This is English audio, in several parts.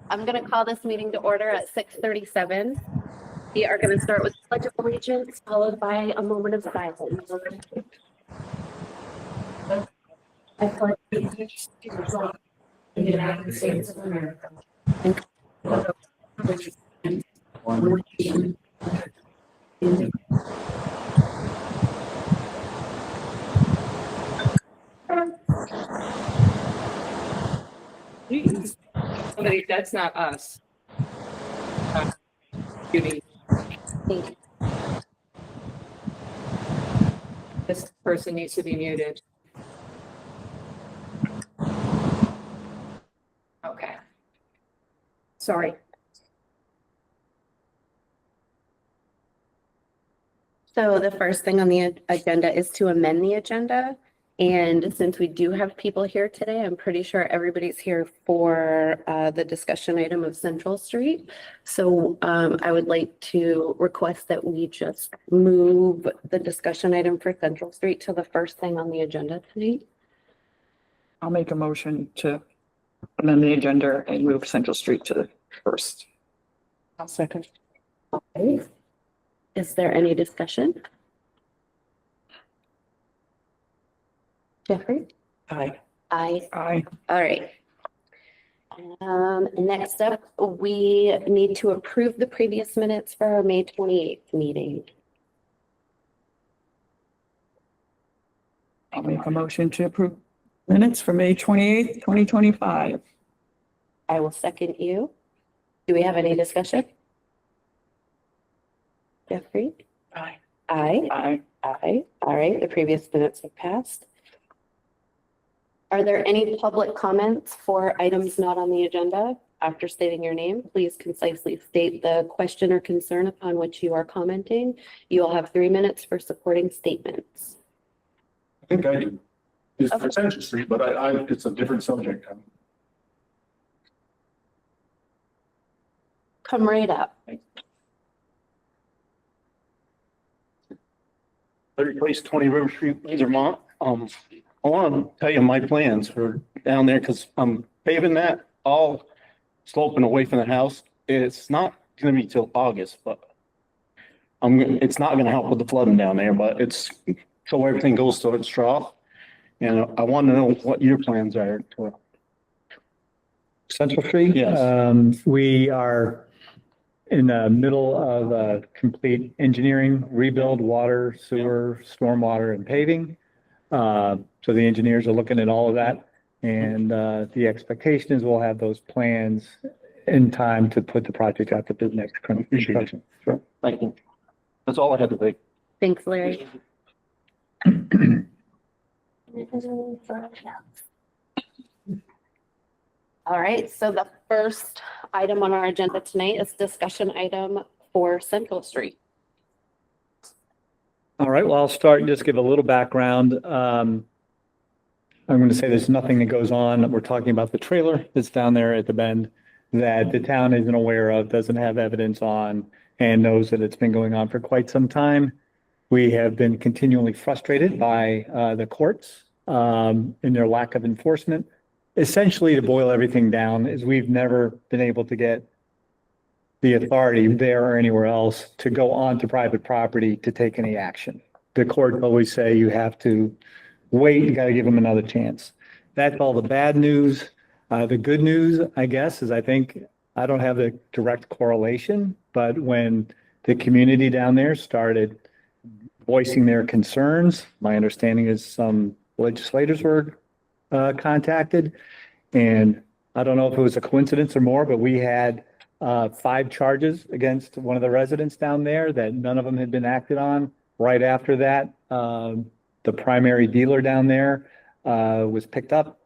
I'm going to call this meeting to order at 6:37. We are going to start with Pledge of Allegiance, followed by a moment of silence. I pledge allegiance to the flag of the United States of America and to the republic for which it stands, one nation. Please. Somebody, that's not us. Judy. Thank you. This person needs to be muted. Okay. Sorry. So the first thing on the agenda is to amend the agenda. And since we do have people here today, I'm pretty sure everybody's here for the discussion item of Central Street. So I would like to request that we just move the discussion item for Central Street to the first thing on the agenda tonight. I'll make a motion to amend the agenda and move Central Street to the first. I'll second. Okay. Is there any discussion? Jeffrey? Aye. Aye. Aye. All right. Next up, we need to approve the previous minutes for our May 28th meeting. I'll make a motion to approve minutes for May 28th, 2025. I will second you. Do we have any discussion? Jeffrey? Aye. Aye. Aye. Aye. All right, the previous minutes have passed. Are there any public comments for items not on the agenda? After stating your name, please concisely state the question or concern upon which you are commenting. You will have 3 minutes for supporting statements. I think I do. It's for Central Street, but it's a different subject. Come right up. I replaced 20 River Street, Vermont. I want to tell you my plans for down there because I'm paving that all sloping away from the house. It's not going to be till August, but it's not going to help with the flooding down there, but it's so everything goes to its trough. And I want to know what your plans are for Central Street? Yes. We are in the middle of a complete engineering rebuild, water, sewer, stormwater and paving. So the engineers are looking at all of that. And the expectation is we'll have those plans in time to put the project out to bid next construction. Sure. Thank you. That's all I had to say. Thanks, Larry. All right, so the first item on our agenda tonight is discussion item for Central Street. All right, well, I'll start and just give a little background. I'm going to say there's nothing that goes on. We're talking about the trailer that's down there at the bend that the town isn't aware of, doesn't have evidence on, and knows that it's been going on for quite some time. We have been continually frustrated by the courts in their lack of enforcement. Essentially, to boil everything down, is we've never been able to get the authority there or anywhere else to go on to private property to take any action. The courts always say you have to wait, you got to give them another chance. That's all the bad news. The good news, I guess, is I don't have the direct correlation, but when the community down there started voicing their concerns, my understanding is some legislators were contacted, and I don't know if it was a coincidence or more, but we had 5 charges against one of the residents down there that none of them had been acted on. Right after that, the primary dealer down there was picked up.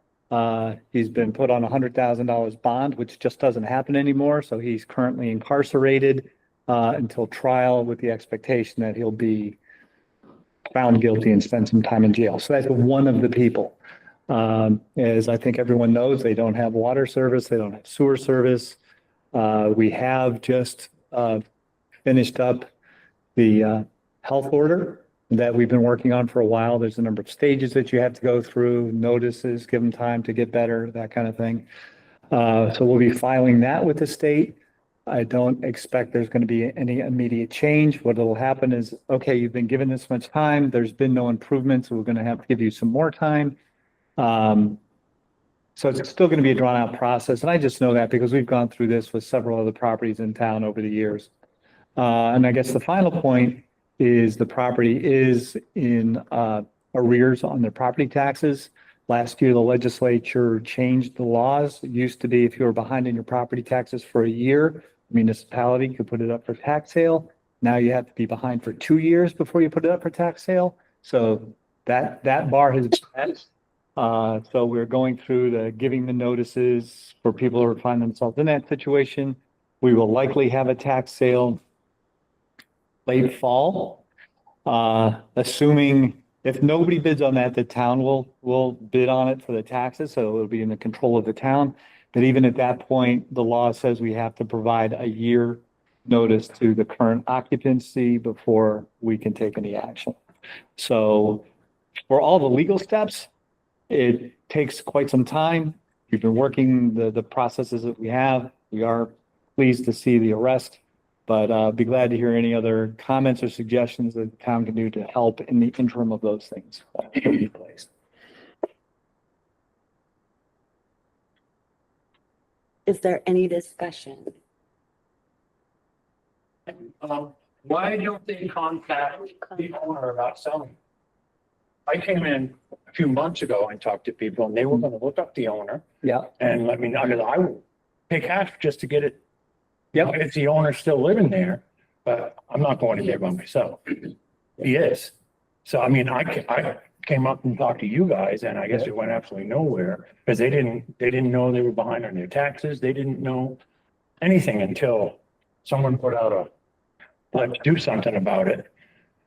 He's been put on $100,000 bond, which just doesn't happen anymore. So he's currently incarcerated until trial with the expectation that he'll be found guilty and spend some time in jail. So that's one of the people. As I think everyone knows, they don't have water service. They don't have sewer service. We have just finished up the health order that we've been working on for a while. There's a number of stages that you have to go through, notices, give them time to get better, that kind of thing. So we'll be filing that with the state. I don't expect there's going to be any immediate change. What will happen is, okay, you've been given this much time. There's been no improvements. So we're going to have to give you some more time. So it's still going to be a drawn out process. And I just know that because we've gone through this with several other properties in town over the years. And I guess the final point is the property is in arrears on their property taxes. Last year, the legislature changed the laws. It used to be if you were behind in your property taxes for a year, municipality could put it up for tax sale. Now you have to be behind for 2 years before you put it up for tax sale. So that bar has been met. So we're going through the giving the notices for people who find themselves in that situation. We will likely have a tax sale late fall, assuming if nobody bids on that, the town will bid on it for the taxes, so it'll be in the control of the town. But even at that point, the law says we have to provide a year notice to the current occupancy before we can take any action. So for all the legal steps, it takes quite some time. We've been working the processes that we have. We are pleased to see the arrest. But be glad to hear any other comments or suggestions that the town can do to help in the interim of those things taking place. Is there any discussion? Why don't they contact the owner about selling? I came in a few months ago and talked to people and they were gonna look up the owner Yeah. and let me know, because I would pay cash just to get it. Yep. If the owner's still living there, but I'm not going to there by myself. He is. So I mean, I came up and talked to you guys and I guess it went absolutely nowhere because they didn't know they were behind on their taxes. They didn't know anything until someone put out let's do something about it.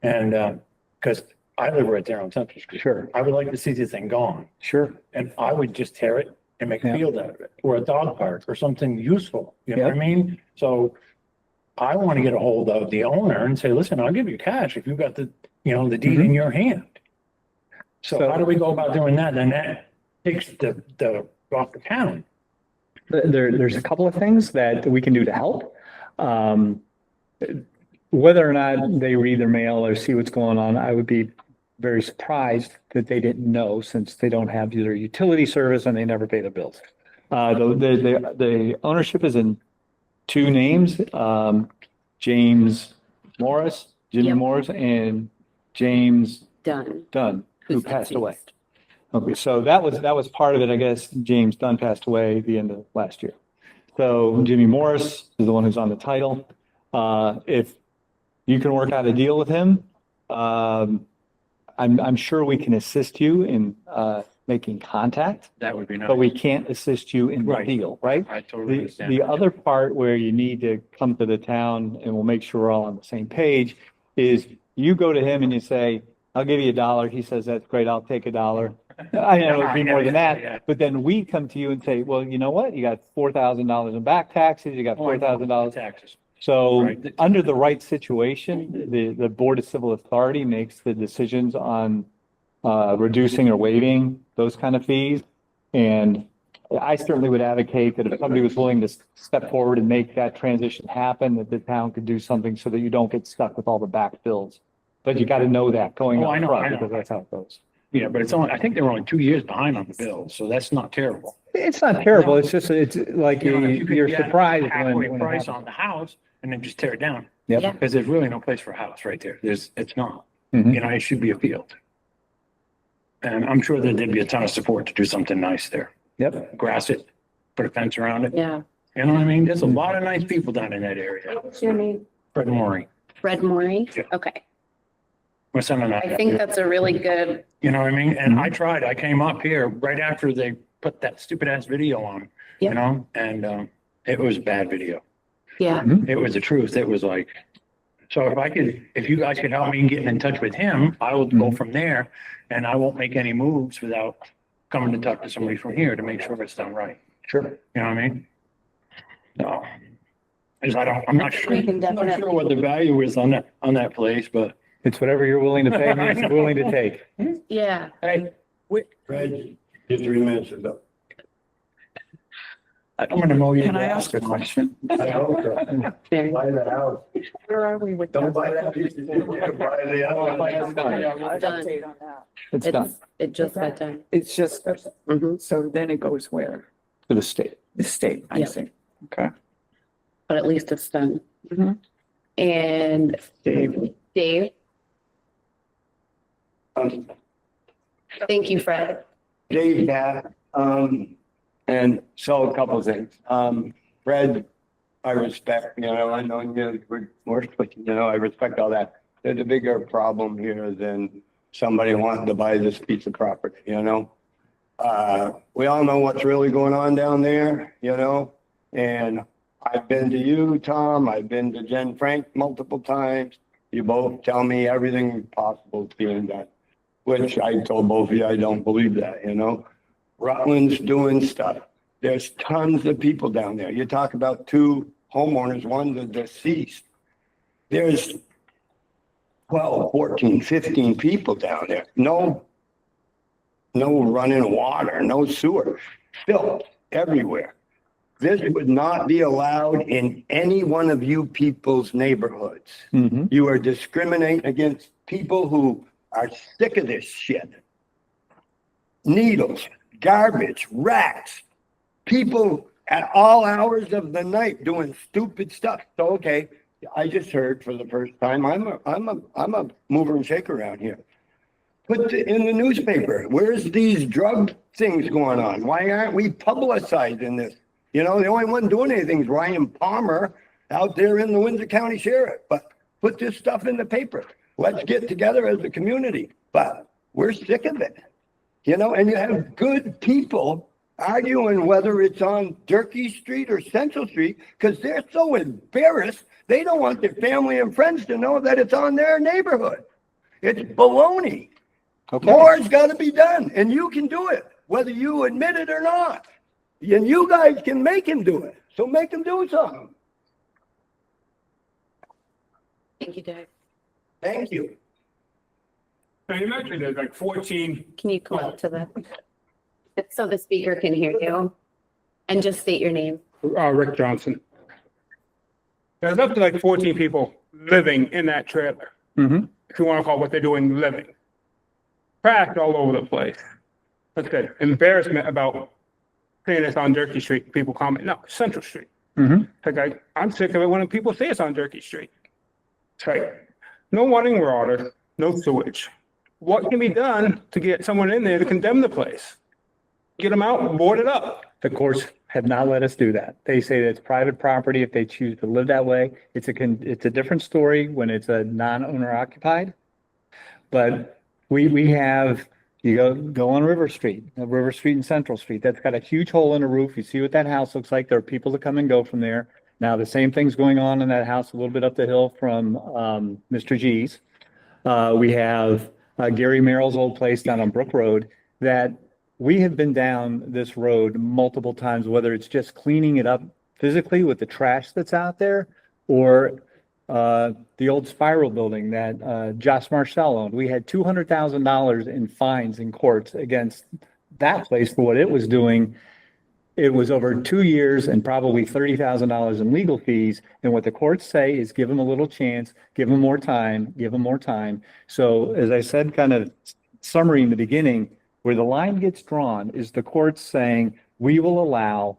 And, because I live right there on Central Street. Sure. I would like to see this thing gone Sure. and I would just tear it and make a Yeah. field out of it or a dog park or something useful. You know what I Yep. mean? So I want to get a hold of the owner and say, listen, I'll give you cash if you've got the deed in your hand. So So- how do we go about doing that? Then that takes the off the town. There's a couple of things that we can do to help. Whether or not they read their mail or see what's going on, I would be very surprised that they didn't know since they don't have their utility service and they never pay their bills. The ownership is in two names, James Morris, Jimmy Yep. Morris, and James Done. Dunn, who Who's passed away. deceased. Okay, so that was part of it, I guess. James Dunn passed away at the end of last year. So Jimmy Morris is the one who's on the title. If you can work out a deal with him, I'm sure we can assist you in making contact, That would be nice. but we can't assist you in the Right. deal, right? I totally The understand. other part where you need to come to the town and we'll make sure we're all on the same page is you go to him and you say, I'll give you $1. He says, that's great. I'll take $1. I know it'd be more than Yeah. that, but then we come to you and say, well, you know what? You got $4,000 in back taxes. You got $4,000. Taxes. So Right. under the right situation, the Board of Civil Authority makes the decisions on reducing or waiving those kind of fees. And I certainly would advocate that if somebody was willing to step forward and make that transition happen, that the town could do something so that you don't get stuck with all the back bills. But you got to know that going Oh, I up know, front I know. because that's how it goes. Yeah, but I think they were only 2 years behind on the bill, so that's not terrible. It's not terrible. It's just, it's like You know, if you could you're get surprised halfway when it price happens. on the house and then just tear it down. Yep. Yeah. Because there's really no place for a house right there. It's not. Mhm. You know, it should be a field. And I'm sure that there'd be a ton of support to do something nice there. Yep. Grass it, put a fence around it. Yeah. You know what I mean? There's a lot of nice people down in that area. What's your name? Fred Maury. Fred Maury? Yeah. Okay. We're sending that. I think that's a really good, You know what I mean? And I tried, I came up here right after they put that stupid ass video on, Yeah. you know, and, it was a bad video. yeah. It was the truth. It was like, so if you guys could help me getting in touch with him, I will go from there and I won't make any moves without coming to talk to somebody from here to make sure it's done right. Sure. You know what I mean? No. I'm not sure, We can I'm not sure definitely- what the value is on that place, but. It's whatever you're willing to pay, you're willing to take. Yeah. Hey, Fred, get 3 minutes ago. I'm gonna mow you. Can I ask a question? I hope so. Very- Buy the house. Where are we with? Don't buy that. Buy the house. Done. It's done It just got done. It's just, Mhm. so then it goes where? to the state. The state, I Yeah. see. Okay. But at least it's done. Mhm. And Dave. Dave, thank you, Fred. Dave, and so a couple of things. Fred, I respect, I know you, I respect all that. There's a bigger problem here than somebody wanting to buy this piece of property, we all know what's really going on down there, and I've been to you, Tom, I've been to Jen Frank multiple times. You both tell me everything possible is being done, which I told both of you, I don't believe that, Rutland's doing stuff. There's tons of people down there. You talk about two homeowners, one's a deceased. There's 12, 14, 15 people down there. No running water, no sewer, filth everywhere. This would not be allowed in any one of you people's neighborhoods. Mm-hmm. You are discriminating against people who are sick of this shit. Needles, garbage, rats, people at all hours of the night doing stupid stuff. So, okay, I just heard for the first time, I'm a mover and shaker around here. Put in the newspaper, where's these drug things going on? Why aren't we publicizing this? The only one doing anything is Ryan Palmer out there in the Windsor County Sheriff. But put this stuff in the paper. Let's get together as a community. But we're sick of it. And you have good people arguing whether it's on Durkee Street or Central Street because they're so embarrassed. They don't want their family and friends to know that it's on their neighborhood. It's baloney. Okay. More's got to be done, and you can do it, whether you admit it or not. And you guys can make him do it. So make him do something. Thank you, Dave. Thank you. Now, you mentioned there's like 14, Can you come up to so the speaker can hear you? And just state your name. Rick Johnson. There's up to like 14 people living in that trailer, Mm-hmm. if you want to call what they're doing living. Trash all over the place. That's good. Embarrassment about saying it's on Durkee Street. People comment, no, Central Street. Mm-hmm. Like I'm sick of it when people say it's on Durkee Street. It's like, no running water, no sewage. What can be done to get someone in there to condemn the place? Get them out, board it up. The courts have not let us do that. They say that it's private property if they choose to live that way. It's a different story when it's a non-owner occupied. But we have, you go on River Street and Central Street. That's got a huge hole in the roof. You see what that house looks like. There are people that come and go from there. Now, the same thing's going on in that house a little bit up the hill from Mr. G's. We have Gary Merrill's old place down on Brook Road that we have been down this road multiple times, whether it's just cleaning it up physically with the trash that's out there or the old Spiral building that Josh Marcel owned. We had $200,000 in fines in courts against that place for what it was doing. It was over 2 years and probably $30,000 in legal fees. And what the courts say is give them a little chance, give them more time, give them more time. So as I said, kind of summary in the beginning, where the line gets drawn is the courts saying, we will allow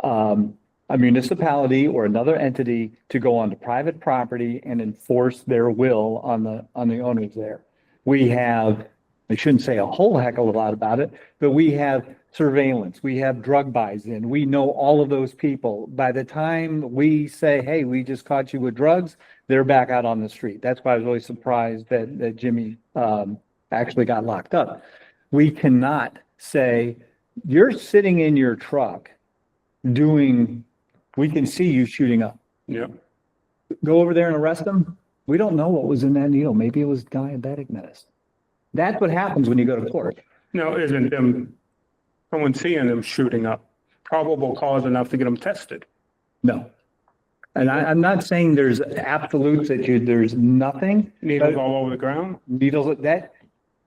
a municipality or another entity to go onto private property and enforce their will on the owners there. We have, I shouldn't say a whole heck of a lot about it, but we have surveillance, we have drug buys in, we know all of those people. By the time we say, hey, we just caught you with drugs, they're back out on the street. That's why I was really surprised that Jimmy actually got locked up. We cannot say, you're sitting in your truck doing, we can see you shooting up. Yeah. Go over there and arrest them. We don't know what was in that needle. Maybe it was diabetic medicine. That's what happens when you go to court. No, isn't someone seeing them shooting up probable cause enough to get them tested? No. And I'm not saying there's absolutes that there's nothing. Needles all over the ground? Needles that,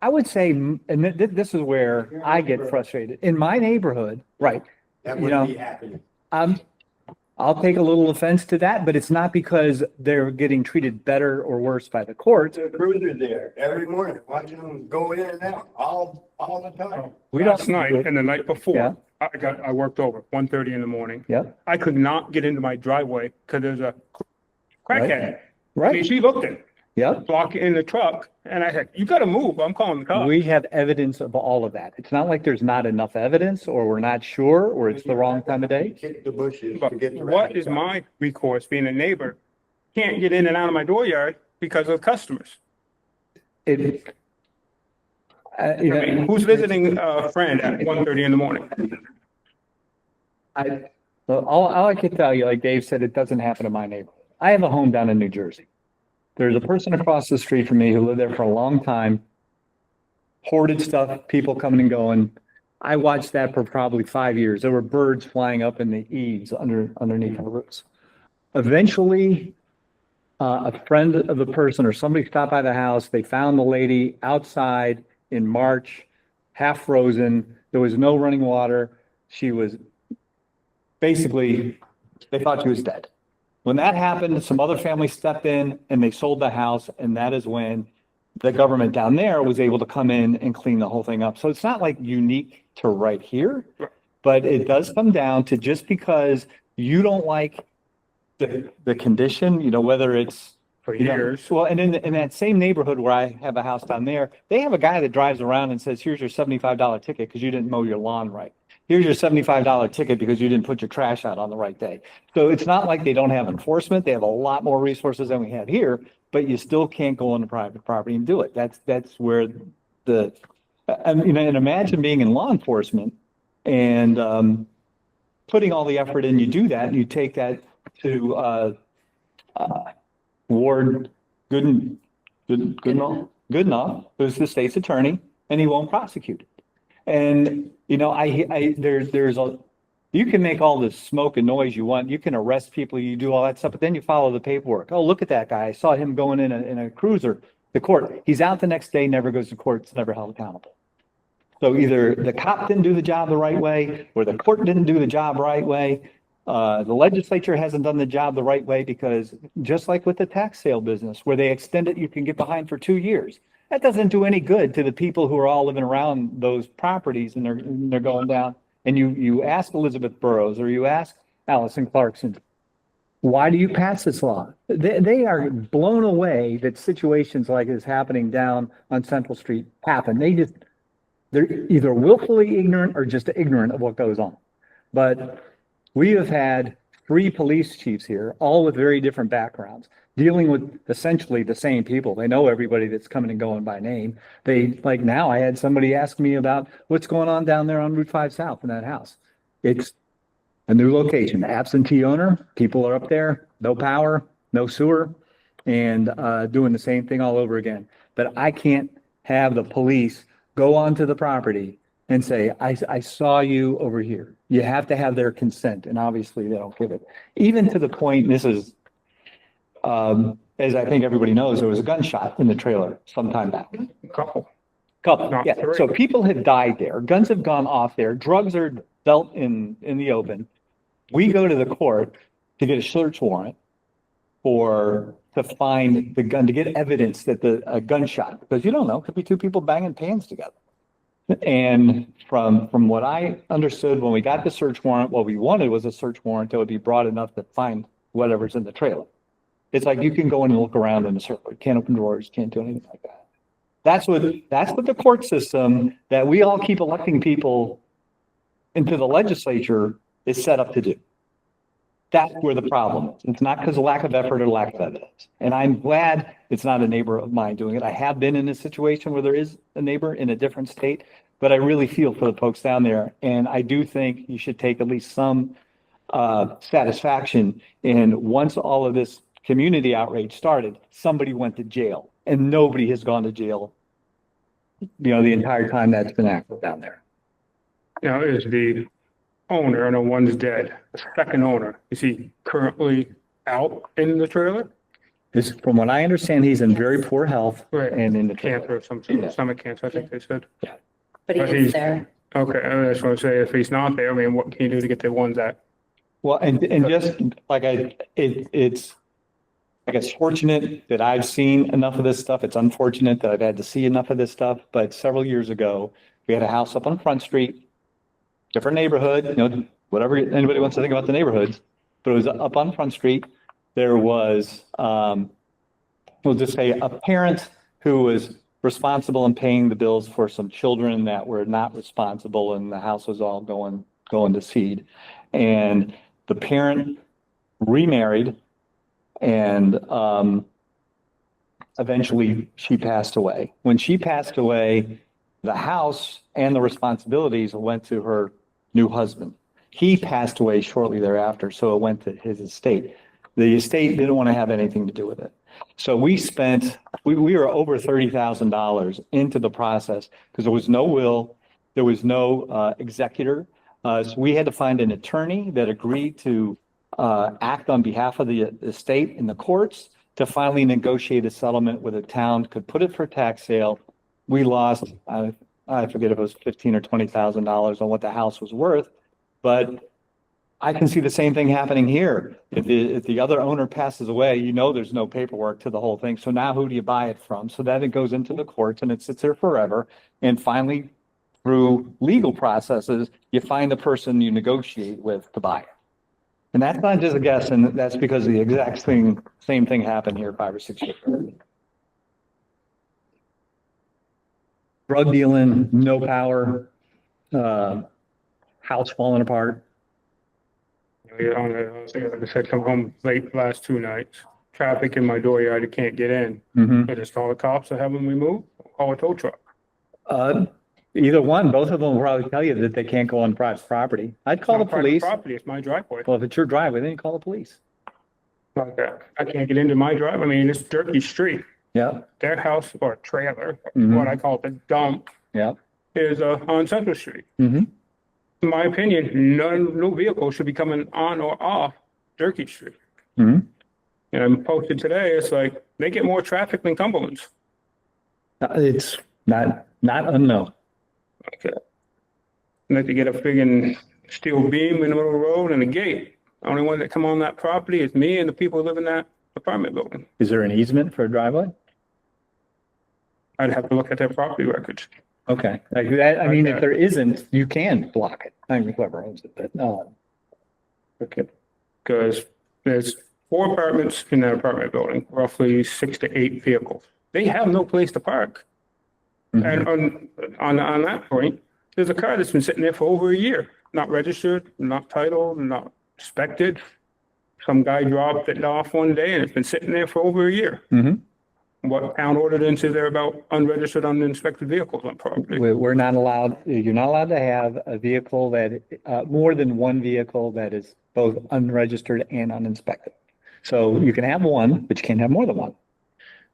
I would say, and this is where I get frustrated. In my neighborhood, right, That You know, wouldn't be happening. I'll take a little offense to that, but it's not because they're getting treated better or worse by the courts. There's a cruiser there every morning, watching them go in and out all the time. We Last don't. night and the night Yeah. before, I worked over 1:30 in the morning. Yep, I could not get into my driveway because there's a crackhead. I mean, right, she looked at, yep. blocking in the truck and I said, you gotta move. I'm calling the cops. We have evidence of all of that. It's not like there's not enough evidence or we're not sure or it's the wrong time of day. Kick the bushes But to get the. what is my recourse being a neighbor? Can't get in and out of my dooryard because of customers. It. I mean, who's visiting a friend at 1:30 in the morning? All I can tell you, like Dave said, it doesn't happen in my neighborhood. I have a home down in New Jersey. There's a person across the street from me who lived there for a long time. Hoarded stuff, people coming and going. I watched that for probably 5 years. There were birds flying up in the eaves underneath the roofs. Eventually, a friend of the person or somebody stopped by the house. They found the lady outside in March, half frozen. There was no running water. She was basically, they thought she was dead. When that happened, some other family stepped in and they sold the house. And that is when the government down there was able to come in and clean the whole thing up. So it's not like unique to right here, but it does come down to just because you don't like the condition, you know, whether it's For you know, years. well, and in that same neighborhood where I have a house down there, they have a guy that drives around and says, here's your $75 ticket because you didn't mow your lawn right. Here's your $75 ticket because you didn't put your trash out on the right day. So it's not like they don't have enforcement. They have a lot more resources than we have here, but you still can't go on the private property and do it. That's where and imagine being in law enforcement and putting all the effort in, you do that and you take that to Ward Goodenough, who's the state's attorney, and he won't prosecute it. And, you know, you can make all the smoke and noise you want. You can arrest people, you do all that stuff, but then you follow the paperwork. Oh, look at that guy. I saw him going in a cruiser to court. He's out the next day, never goes to court, it's never held accountable. So either the cop didn't do the job the right way, or the court didn't do the job right way. The legislature hasn't done the job the right way because just like with the tax sale business, where they extend it, you can get behind for 2 years. That doesn't do any good to the people who are all living around those properties and they're going down. And you ask Elizabeth Burrows or you ask Allison Clarkson, why do you pass this law? They are blown away that situations like this happening down on Central Street happen. They're either willfully ignorant or just ignorant of what goes on. But we have had 3 police chiefs here, all with very different backgrounds, dealing with essentially the same people. They know everybody that's coming and going by name. Like now I had somebody ask me about what's going on down there on Route 5 South in that house. It's a new location, absentee owner, people are up there, no power, no sewer, and doing the same thing all over again. But I can't have the police go onto the property and say, I saw you over here. You have to have their consent, and obviously they don't give it. Even to the point, this is, as I think everybody knows, there was a gunshot in the trailer sometime back. Couple. Couple, Not yeah. three. So people have died there. Guns have gone off there. Drugs are dealt in the open. We go to the court to get a search warrant to find the gun, to get evidence that a gunshot, because you don't know, it could be 2 people banging pans together. And from what I understood, when we got the search warrant, what we wanted was a search warrant that would be broad enough to find whatever's in the trailer. It's like you can go in and look around in the circle. You can't open drawers, can't do anything like that. That's what the court system that we all keep electing people into the legislature is set up to do. That's where the problem is. It's not because of lack of effort or lack of evidence. And I'm glad it's not a neighbor of mine doing it. I have been in a situation where there is a neighbor in a different state, but I really feel for the folks down there. And I do think you should take at least some satisfaction. And once all of this community outrage started, somebody went to jail and nobody has gone to jail, the entire time that's been active down there. Now, is the owner, I know one's dead, the second owner, is he currently out in the trailer? From what I understand, he's in very poor health Right. and in the trailer. Cancer, some sort of stomach cancer, I think they said. But he But is he's- there. Okay, I just want to say, if he's not there, I mean, what can you do to get the ones that Well, and just like it's, I guess, fortunate that I've seen enough of this stuff. It's unfortunate that I've had to see enough of this stuff, but several years ago, we had a house up on Front Street, different neighborhood, whatever anybody wants to think about the neighborhoods, but it was up on Front Street. There was, we'll just say a parent who was responsible in paying the bills for some children that were not responsible, and the house was all going to seed. And the parent remarried, and eventually she passed away. When she passed away, the house and the responsibilities went to her new husband. He passed away shortly thereafter, so it went to his estate. The estate didn't want to have anything to do with it. So we were over $30,000 into the process because there was no will, there was no executor. So we had to find an attorney that agreed to act on behalf of the estate in the courts to finally negotiate a settlement where the town could put it for tax sale. We lost, I forget if it was $15,000 or $20,000 on what the house was worth, but I can see the same thing happening here. If the other owner passes away, there's no paperwork to the whole thing. So now who do you buy it from? So then it goes into the courts and it sits there forever. And finally, through legal processes, you find the person you negotiate with to buy it. And that's not just a guess, and that's because the exact same thing happened here 5 or 6 years ago. Drug dealing, no power, house falling apart. Like I said, come home late last 2 nights, traffic in my dooryard, I can't get in. Mhm. I just call the cops to have them removed, call a tow truck. Either one, both of them will probably tell you that they can't go on private property. I'd call the It's not private police. Property, it's my driveway. Well, if it's your driveway, then you call the police. Like that. I can't get into my drive. I mean, it's Turkey Street. Yeah, Their house or trailer, Mhm. what I call the dump, yeah. is on Central Street. Mm-hmm. In my opinion, no vehicle should be coming on or off Turkey Street. Mhm. And I'm posted today, it's like, they get more traffic than Cumberland's. It's not unknown. Okay. Like to get a friggin' steel beam in the middle of the road and a gate. The only one that come on that property is me and the people who live in that apartment building. Is there an easement for a driveway? I'd have to look at their property records. Okay, like that, I mean, if Okay. there isn't, you can block it. I mean, whoever owns it, but no. Okay. Because there's 4 apartments in that apartment building, roughly 6 to 8 vehicles. They have no place to park. And on that point, there's a car that's been sitting there for over a year, not registered, not titled, not inspected. Some guy dropped it off one day and it's been sitting there for over a year. Mhm. What town ordinance is there about unregistered, uninspected vehicles on property? We're not allowed, you're not allowed to have a vehicle that, more than one vehicle that is both unregistered and uninspected. So you can have one, but you can't have more than one.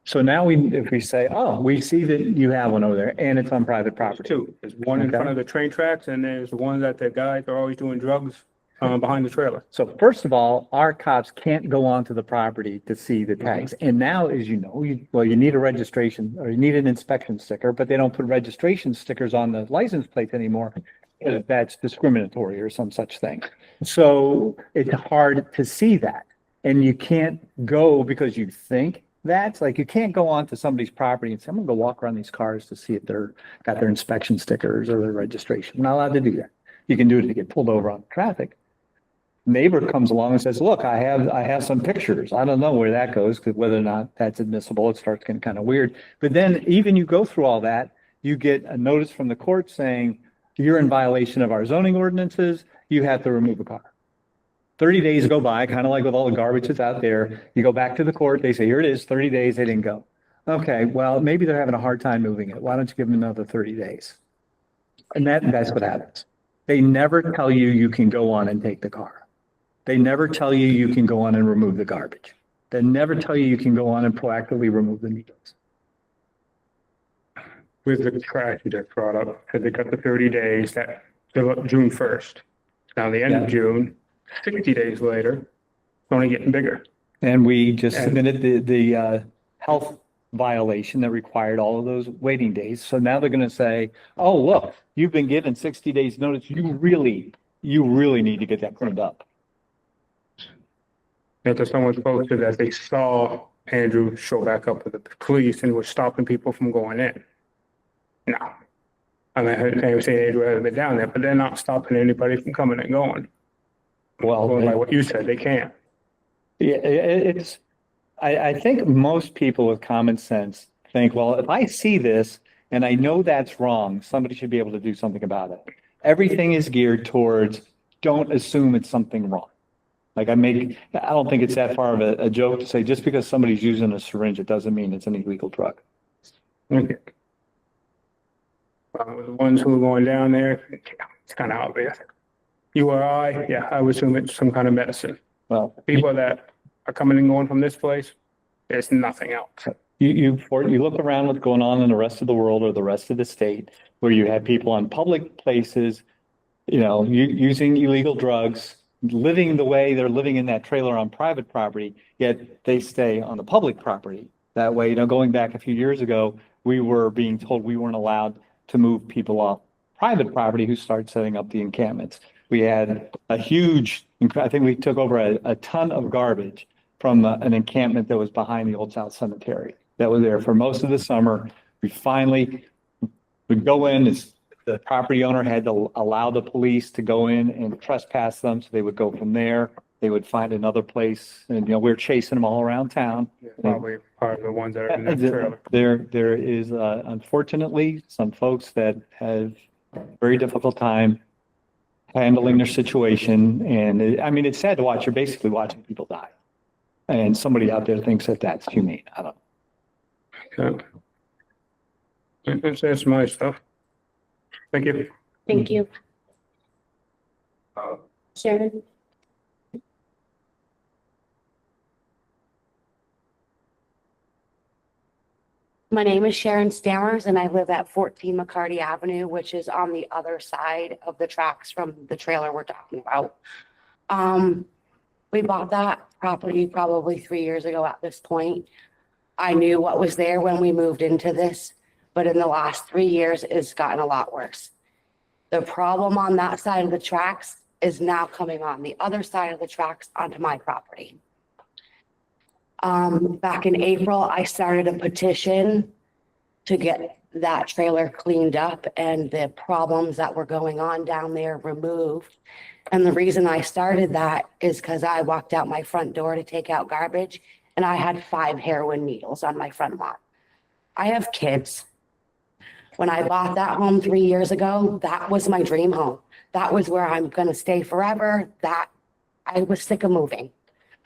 So now if we say, oh, we see that you have one over there and it's on private property. 2. There's one in front of the train tracks and there's one that the guys are always doing drugs behind the trailer. So first of all, our cops can't go onto the property to see the tags. And now, as you know, you need a registration or you need an inspection sticker, but they don't put registration stickers on the license plates anymore. If that's discriminatory or some such thing. So it's hard to see that. And you can't go because you think that's like, you can't go onto somebody's property and say, I'm gonna go walk around these cars to see if they're got their inspection stickers or their registration. You're not allowed to do that. You can do it to get pulled over on traffic. Neighbor comes along and says, look, I have some pictures. I don't know where that goes, because whether or not that's admissible, it starts getting kind of weird. But then even you go through all that, you get a notice from the court saying, you're in violation of our zoning ordinances, you have to remove a car. 30 days go by, kind of like with all the garbage that's out there. You go back to the court, they say, here it is, 30 days, they didn't go. Okay, well, maybe they're having a hard time moving it. Why don't you give them another 30 days? And that's what happens. They never tell you you can go on and take the car. They never tell you you can go on and remove the garbage. They never tell you you can go on and proactively remove the needles. With the trash that brought up, because they got the 30 days that June 1st. Now the end of June, 60 days later, it's only getting bigger. And we just submitted the health violation that required all of those waiting days. So now they're going to say, oh, look, you've been given 60 days notice. You really need to get that cleaned up. After someone posted that they saw Andrew show back up with the police and was stopping people from going in. No. I mean, they were saying Andrew hasn't been down there, but they're not stopping anybody from coming and going. Well, Going by what you said, they can't. yeah, I think most people with common sense think, well, if I see this and I know that's wrong, somebody should be able to do something about it. Everything is geared towards, don't assume it's something wrong. Like I don't think it's that far of a joke to say just because somebody's using a syringe, it doesn't mean it's an illegal drug. Okay. The ones who are going down there, it's kind of obvious. You or I, yeah, I would assume it's some kind of medicine. Well, People that are coming and going from this place, there's nothing else. you look around what's going on in the rest of the world or the rest of the state, where you have people on public places, using illegal drugs, living the way they're living in that trailer on private property, yet they stay on the public property. That way, going back a few years ago, we were being told we weren't allowed to move people off private property who started setting up the encampments. We had a huge, I think we took over a ton of garbage from an encampment that was behind the Old South Cemetery that was there for most of the summer. We finally would go in, the property owner had to allow the police to go in and trespass them. So they would go from there. They would find another place and, we were chasing them all around town. Probably part of the ones that are in that trailer. There is, unfortunately, some folks that have a very difficult time handling their situation. And it's sad to watch. You're basically watching people die. And somebody out there thinks that that's humane. I don't know. Okay. That's my stuff. Thank you. Thank you. Sharon? My name is Sharon Stammers and I live at 14 McCarty Avenue, which is on the other side of the tracks from the trailer we're talking about. We bought that property probably 3 years ago at this point. I knew what was there when we moved into this, but in the last 3 years, it's gotten a lot worse. The problem on that side of the tracks is now coming on the other side of the tracks onto my property. Back in April, I started a petition to get that trailer cleaned up and the problems that were going on down there removed. And the reason I started that is because I walked out my front door to take out garbage and I had 5 heroin needles on my front lawn. I have kids. When I bought that home 3 years ago, that was my dream home. That was where I'm going to stay forever. That I was sick of moving.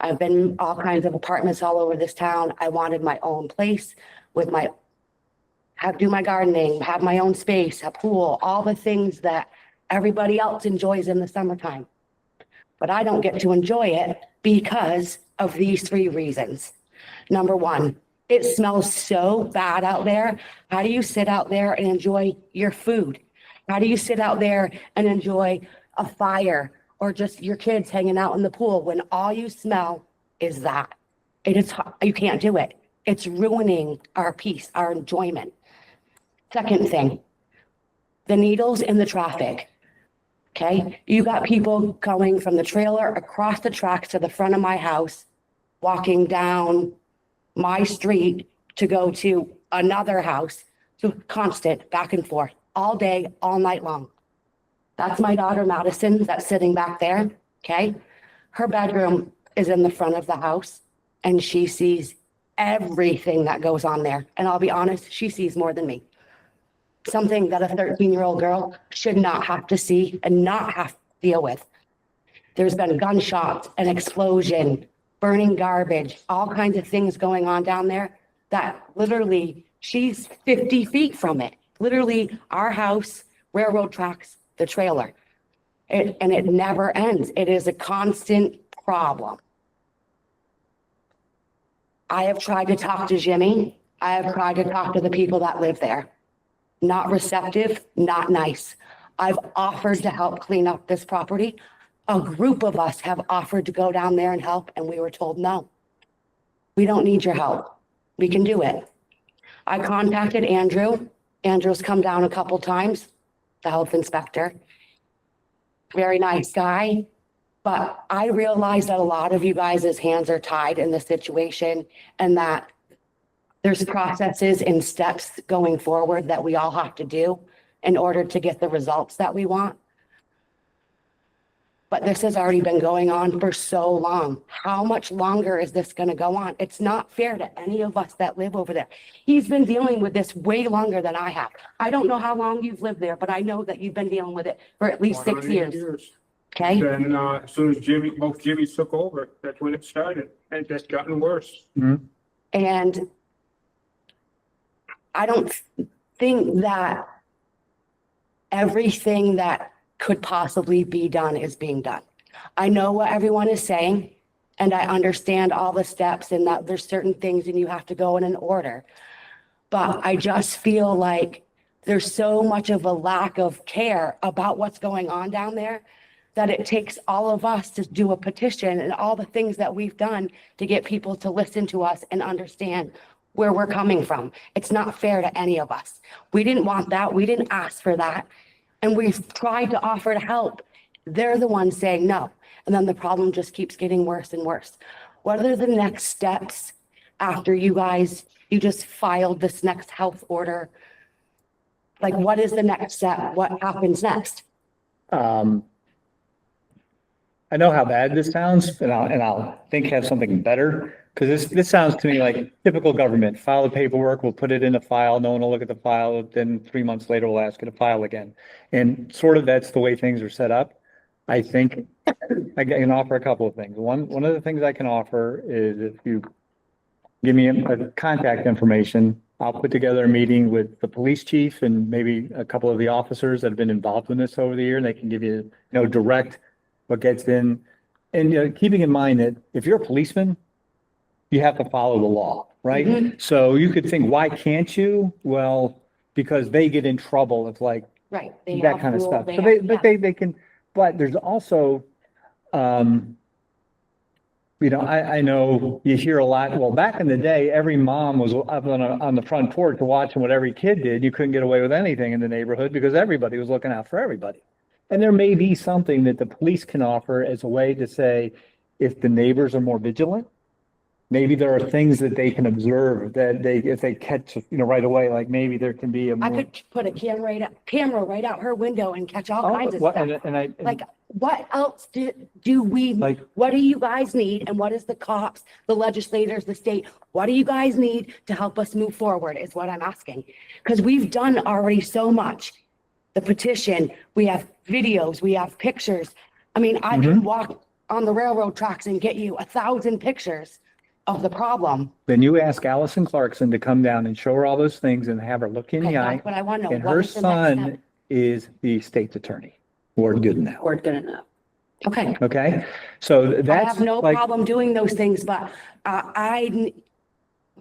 I've been in all kinds of apartments all over this town. I wanted my own place with do my gardening, have my own space, a pool, all the things that everybody else enjoys in the summertime. But I don't get to enjoy it because of these 3 reasons. Number 1, it smells so bad out there. How do you sit out there and enjoy your food? How do you sit out there and enjoy a fire or just your kids hanging out in the pool when all you smell is that? You can't do it. It's ruining our peace, our enjoyment. Second thing, the needles in the traffic. Okay, you got people going from the trailer across the tracks to the front of my house, walking down my street to go to another house, so constant back and forth all day, all night long. That's my daughter Madison that's sitting back there. Okay, her bedroom is in the front of the house and she sees everything that goes on there. And I'll be honest, she sees more than me. Something that a 13-year-old girl should not have to see and not have to deal with. There's been gunshots, an explosion, burning garbage, all kinds of things going on down there that literally she's 50 feet from it. Literally our house, railroad tracks, the trailer. And it never ends. It is a constant problem. I have tried to talk to Jimmy. I have tried to talk to the people that live there. Not receptive, not nice. I've offered to help clean up this property. A group of us have offered to go down there and help, and we were told no. We don't need your help. We can do it. I contacted Andrew. Andrew's come down a couple times, the health inspector. Very nice guy, But I realize that a lot of you guys' hands are tied in this situation and that there's processes and steps going forward that we all have to do in order to get the results that we want. But this has already been going on for so long. How much longer is this going to go on? It's not fair to any of us that live over there. He's been dealing with this way longer than I have. I don't know how long you've lived there, but I know that you've been dealing with it for at least 6 years. Okay? Then, as soon as both Jimmys took over, that's when it started, and it's just gotten worse. And I don't think that everything that could possibly be done is being done. I know what everyone is saying, and I understand all the steps and that there's certain things and you have to go in an order. But I just feel like there's so much of a lack of care about what's going on down there that it takes all of us to do a petition and all the things that we've done to get people to listen to us and understand where we're coming from. It's not fair to any of us. We didn't want that. We didn't ask for that. And we've tried to offer to help. They're the ones saying no. And then the problem just keeps getting worse and worse. What are the next steps after you just filed this next health order? Like, what is the next step? What happens next? I know how bad this sounds, and I'll think have something better, because this sounds to me like typical government. File the paperwork, we'll put it in a file, no one will look at the file, then 3 months later, we'll ask you to file again. And sort of that's the way things are set up. I think I can offer a couple of things. One of the things I can offer is if you give me a contact information, I'll put together a meeting with the police chief and maybe a couple of the officers that have been involved in this over the year, and they can give you, direct what gets in. And, keeping in mind that if you're a policeman, you have to follow the law, right? Mhm. So you could think, why can't you? Well, because they get in trouble if like Right. They that have kind of rules, stuff. they So have- they can, but there's also, I know you hear a lot. Well, back in the day, every mom was up on the front porch watching what every kid did. You couldn't get away with anything in the neighborhood because everybody was looking out for everybody. And there may be something that the police can offer as a way to say, if the neighbors are more vigilant, maybe there are things that they can observe that if they catch, right away, like maybe there can be a I more. could put a camera right out her window and catch all Oh, kinds of what- stuff. and Like, what else do we, Like- what do you guys need? And what is the cops, the legislators, the state? What do you guys need to help us move forward is what I'm asking. Because we've done already so much. The petition, we have videos, we have pictures. I mean, I can walk on the railroad tracks and get you 1,000 pictures of the problem. Then you ask Allison Clarkson to come down and show her all those things and have her look in Okay, the eye. that's what I want to know. And What her is the next step? son is the state's attorney, Ward Goodenow. We're good enough. Okay. Okay, so I that's have no like, problem doing those things, but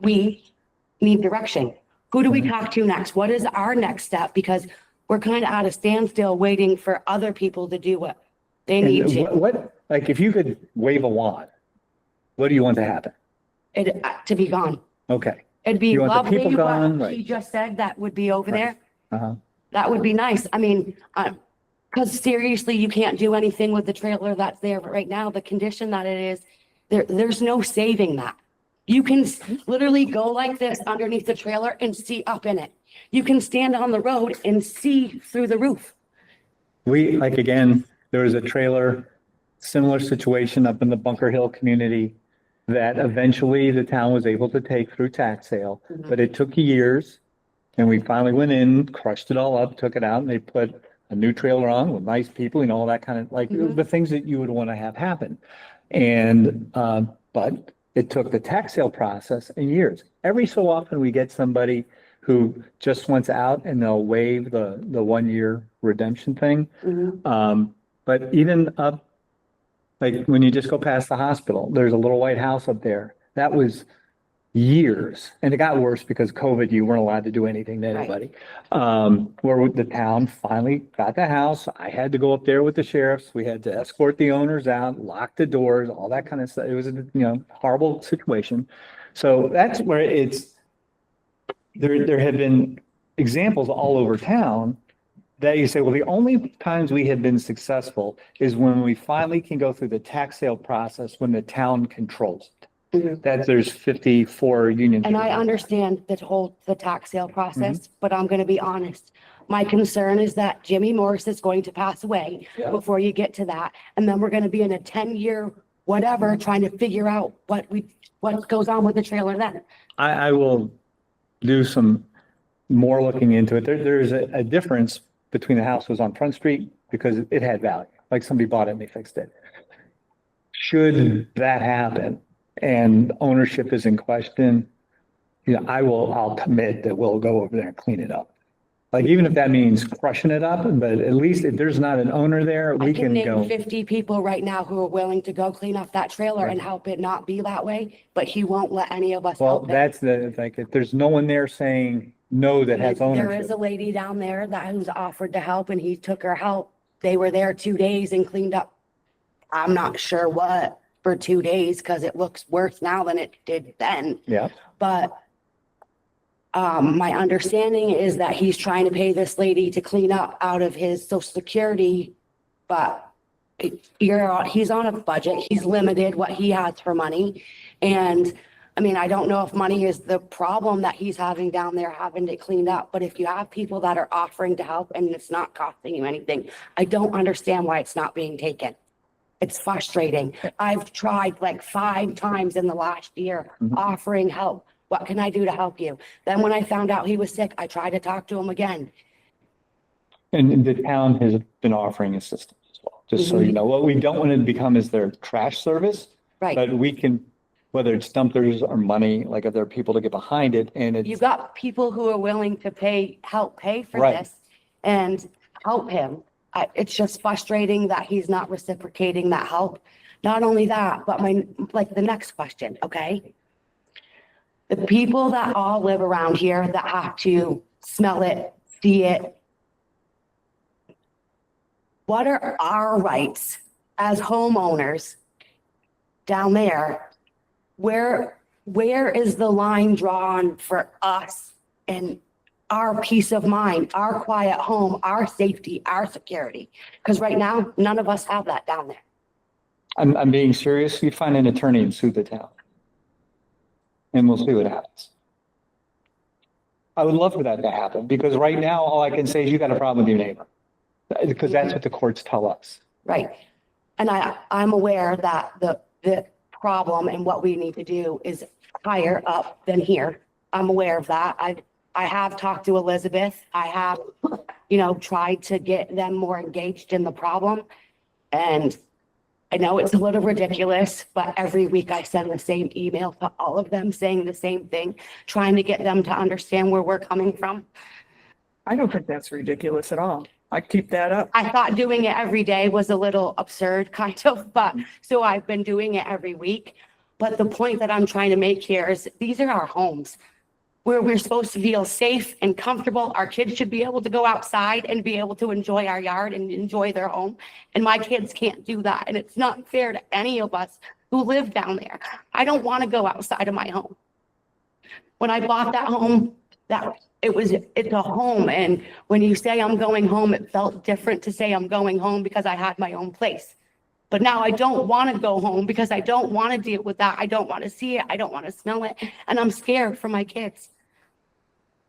we need direction. Who do we Mm-hmm. talk to next? What is our next step? Because we're kind of at a standstill waiting for other people to do what they need and to. like, if you could wave a wand, what do you want to happen? To be gone. Okay, It'd be You want the lovely people gone, what right. he just said that would be over Right. there. uh-huh. That would be nice. I mean, because seriously, you can't do anything with the trailer that's there right now. The condition that it is, there's no saving that. You can literally go like this underneath the trailer and see up in it. You can stand on the road and see through the roof. Again, there was a trailer, similar situation up in the Bunker Hill community that eventually the town was able to take through tax sale, but it took years. And we finally went in, crushed it all up, took it out, and they put a new trailer on with nice people, all that kind of, like, the things that you would want to have happen. And, but it took the tax sale process and years. Every so often, we get somebody who just wants out and they'll waive the 1 year redemption thing. But even up, like, when you just go past the hospital, there's a little white house up there. That was years, and it got worse because COVID, you weren't allowed to do anything to anybody. Where the town finally got the house. I had to go up there with the sheriffs. We had to escort the owners out, lock the doors, all that kind of stuff. It was a, horrible situation. So that's where there have been examples all over town that you say, well, the only times we have been successful is when we finally can go through the tax sale process when the town controls it. Mhm. That there's 54 unions. And I understand the tax sale process, but I'm gonna be honest. My concern is that Jimmy Morris is going to pass away Yeah. before you get to that. And then we're gonna be in a 10-year whatever, trying to figure out what goes on with the trailer then. I will do some more looking into it. There's a difference between the house was on Front Street because it had value, like somebody bought it and they fixed it. Should that happen and ownership is in question, I'll commit that we'll go over there and clean it up. Like, even if that means crushing it up, but at least if there's not an owner there, I we can can name go. 50 people right now who are willing to go clean up that trailer and help it not be that way, but he won't let any of us Well, help it. that's if there's no one there saying no that has There is ownership. a lady down there who's offered to help and he took her help. They were there 2 days and cleaned up. I'm not sure what for 2 days because it looks worse now than it did then. Yeah. But my understanding is that he's trying to pay this lady to clean up out of his social security, but he's on a budget. He's limited what he has for money. And I mean, I don't know if money is the problem that he's having down there, having it cleaned up. But if you have people that are offering to help and it's not costing you anything, I don't understand why it's not being taken. It's frustrating. I've tried like 5 times in the last year offering help. What can I do to help you? Then when I found out he was sick, I tried to talk to him again. And the town has been offering assistance as well, just so you know. What we don't want to become is their trash service, Right. but we can, whether it's dumpsters or money, like if there are people to get behind it and You've it's, got people who are willing to help pay for Right. this and help him. It's just frustrating that he's not reciprocating that help. Not only that, but the next question, okay? The people that all live around here that have to smell it, see it. What are our rights as homeowners down there? Where is the line drawn for us and our peace of mind, our quiet home, our safety, our security? Because right now, none of us have that down there. I'm being serious, you find an attorney and sue the town. And we'll see what happens. I would love for that to happen because right now, all I can say is you got a problem with your neighbor. Because that's what the courts tell us. Right. And I'm aware that the problem and what we need to do is higher up than here. I'm aware of that. I have talked to Elizabeth. I have, tried to get them more engaged in the problem. And I know it's a little ridiculous, but every week I send the same email to all of them saying the same thing, trying to get them to understand where we're coming from. I don't think that's ridiculous at all. I keep that up. I thought doing it every day was a little absurd, kind of, but so I've been doing it every week. But the point that I'm trying to make here is these are our homes where we're supposed to feel safe and comfortable. Our kids should be able to go outside and be able to enjoy our yard and enjoy their home. And my kids can't do that. And it's not fair to any of us who live down there. I don't want to go outside of my home. When I bought that home, it's a home. And when you say I'm going home, it felt different to say I'm going home because I had my own place. But now I don't want to go home because I don't want to deal with that. I don't want to see it. I don't want to smell it. And I'm scared for my kids.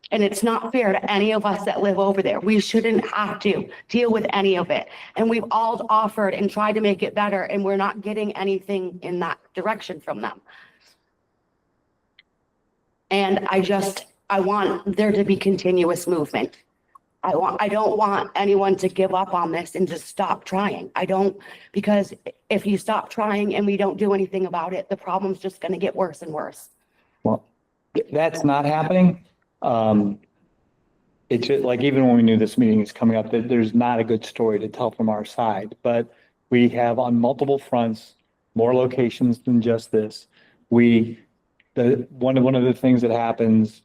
And it's not fair to any of us that live over there. We shouldn't have to deal with any of it. And we've all offered and tried to make it better, and we're not getting anything in that direction from them. And I want there to be continuous movement. I don't want anyone to give up on this and just stop trying. Because if you stop trying and we don't do anything about it, the problem's just going to get worse and worse. Well, that's not happening. It's just like, even when we knew this meeting is coming up, that there's not a good story to tell from our side, but we have on multiple fronts, more locations than just this. One of the things that happens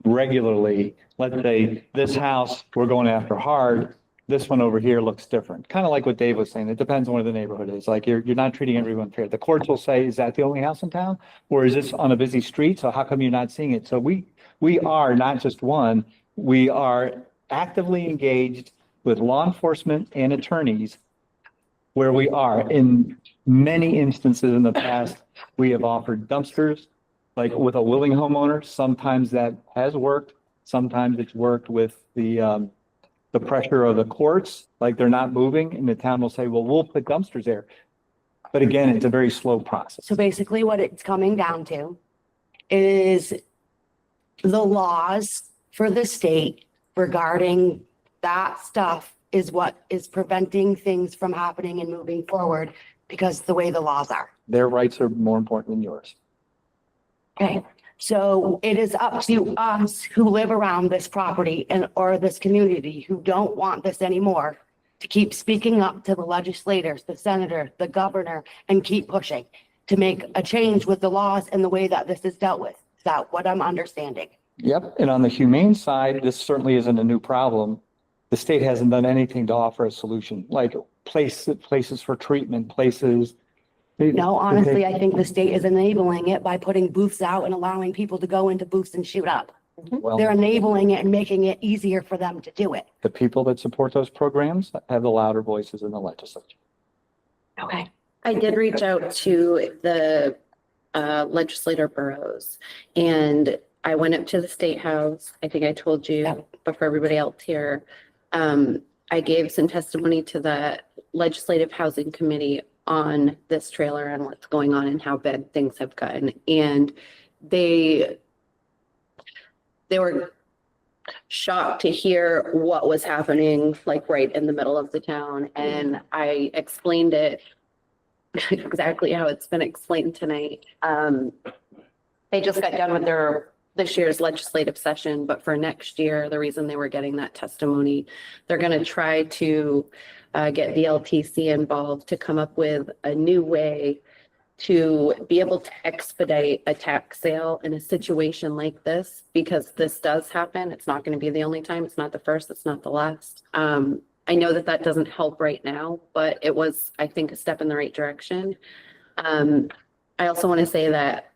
regularly, let's say this house, we're going after hard. This one over here looks different. Kind of like what Dave was saying. It depends on where the neighborhood is. Like you're not treating everyone fair. The courts will say, is that the only house in town? Or is this on a busy street? So how come you're not seeing it? So we are not just one, we are actively engaged with law enforcement and attorneys where we are. In many instances in the past, we have offered dumpsters, like with a willing homeowner. Sometimes that has worked. Sometimes it's worked with the pressure of the courts, like they're not moving, and the town will say, well, we'll put dumpsters there. But again, it's a very slow process. So basically what it's coming down to is the laws for the state regarding that stuff is what is preventing things from happening and moving forward because the way the laws are. Their rights are more important than yours. Okay, so it is up to us who live around this property and or this community who don't want this anymore to keep speaking up to the legislators, the senator, the governor, and keep pushing to make a change with the laws and the way that this is dealt with. Is that what I'm understanding? Yep. And on the humane side, this certainly isn't a new problem. The state hasn't done anything to offer a solution, like places for treatment, places. No, honestly, I think the state is enabling it by putting booths out and allowing people to go into booths and shoot up. Well, They're enabling it and making it easier for them to do it. the people that support those programs have the louder voices in the legislature. Okay. I did reach out to the legislator boroughs and I went up to the State House. I think I told you, but for everybody else here, I gave some testimony to the Legislative Housing Committee on this trailer and what's going on and how bad things have gotten. And they were shocked to hear what was happening, like right in the middle of the town. And I explained it exactly how it's been explained tonight. They just got done with this year's legislative session, but for next year, the reason they were getting that testimony, they're going to try to get the LTC involved to come up with a new way to be able to expedite a tax sale in a situation like this, because this does happen. It's not going to be the only time. It's not the first. It's not the last. I know that that doesn't help right now, but it was, I think, a step in the right direction. I also want to say that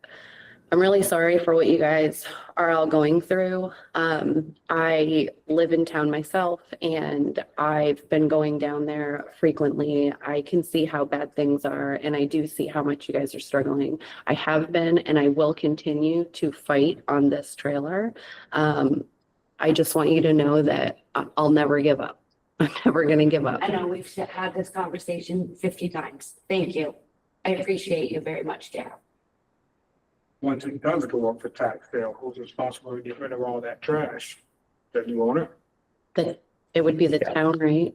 I'm really sorry for what you guys are all going through. I live in town myself and I've been going down there frequently. I can see how bad things are and I do see how much you guys are struggling. I have been and I will continue to fight on this trailer. I just want you to know that I'll never give up. I'm never going to give up. I know we've had this conversation 50 times. Thank you. I appreciate you very much, Daryl. Once it does go up for tax sale, who's responsible to get rid of all that trash? The new owner? That it would be the town, right?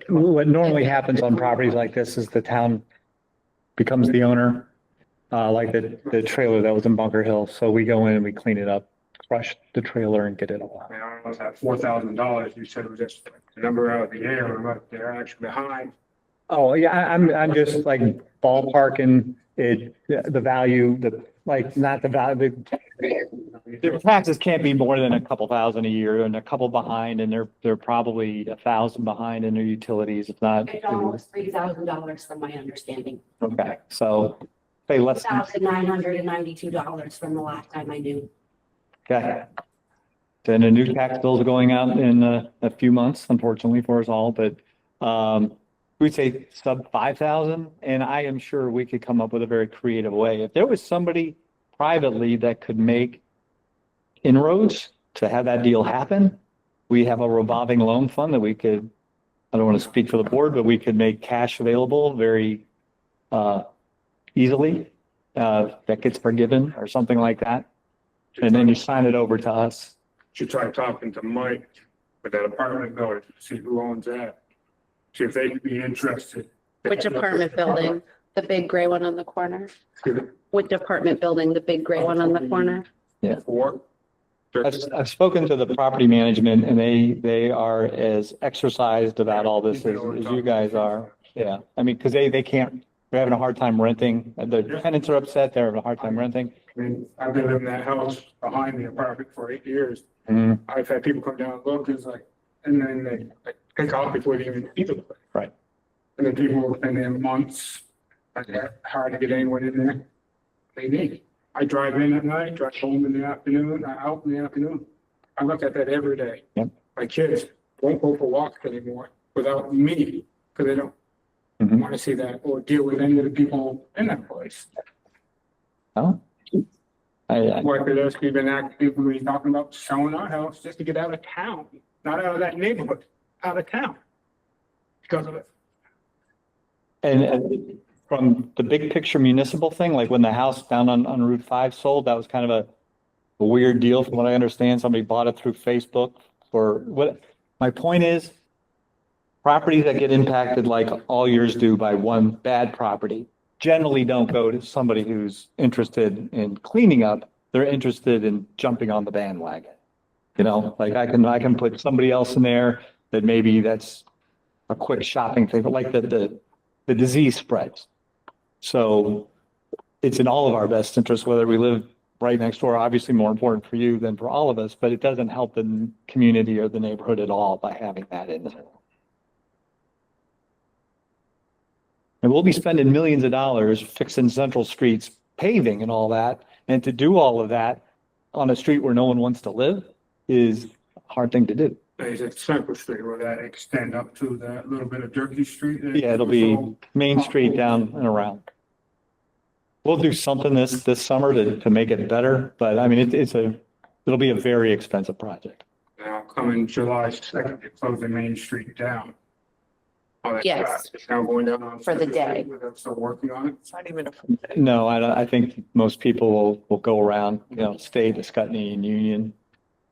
What normally happens on properties like this is the town becomes the owner, like the trailer that was in Bunker Hill. So we go in and we clean it up, crush the trailer and get it all I out. mean, I don't know if that $4,000, you said it was just a number out of the air, or what they're actually behind. Oh, yeah, I'm just like ballparking it, the value, not the value. The taxes can't be more than a couple thousand a year and a couple behind, and they're probably 1,000 behind in their utilities, if not. It's almost $3,000 from my understanding. Okay, so say less than, $1,992 from the last time I knew. okay. Then a new tax bill is going out in a few months, unfortunately for us all, but we'd say sub 5,000, and I am sure we could come up with a very creative way. If there was somebody privately that could make inroads to have that deal happen, we have a revolving loan fund that we could, I don't want to speak for the board, but we could make cash available very easily. That gets forgiven or something like that. And then you sign it over to us. Should try talking to Mike with that apartment building, see who owns that. See if they could be interested. Which apartment building? The big gray one on the corner? Which apartment building? The big gray one on the corner? Or I've spoken to the property management and they are as exercised about all this as you guys are. Yeah, I mean, because they can't, they're having a hard time renting. The tenants are upset. They're having a hard time renting. I mean, I've been living in that house behind the apartment for 8 years. Mhm. I've had people come down and look, it's like, and then they like, pick off before they even see the place. Right. And then people, and then months, like that, hard to get anyone in there. They need. I drive in at night, drive home in the afternoon, out in the afternoon. I look at that every day. Yep. my kids won't go for walks anymore without me, because they don't Mhm. want to see that or deal with any of the people in that place. Oh. Why could us even actively talking about selling our house just to get out of town, not out of that neighborhood, out of town. Because of it. And from the big picture municipal thing, like when the house down on Route 5 sold, that was kind of a weird deal from what I understand. Somebody bought it through Facebook for what, my point is, properties that get impacted like all yours do by one bad property generally don't go to somebody who's interested in cleaning up. They're interested in jumping on the bandwagon. You know, like I can put somebody else in there that maybe that's a quick shopping thing, but like the disease spreads. So it's in all of our best interest, whether we live right next door, obviously more important for you than for all of us, but it doesn't help the community or the neighborhood at all by having that in there. And we'll be spending millions of dollars fixing central streets, paving and all that. And to do all of that on a street where no one wants to live is a hard thing to do. Is it Central Street where that extend up to that little bit of Turkey Street? Yeah, it'll be Main Street down and around. We'll do something this summer to make it better, but I mean, it'll be a very expensive project. Now coming July 2nd, they're closing Main Street down. All that Yes. traffic is now going down on. For the Central day. Street, They're still working on it. It's not even a. No, I think most people will go around, stay to Scutney and Union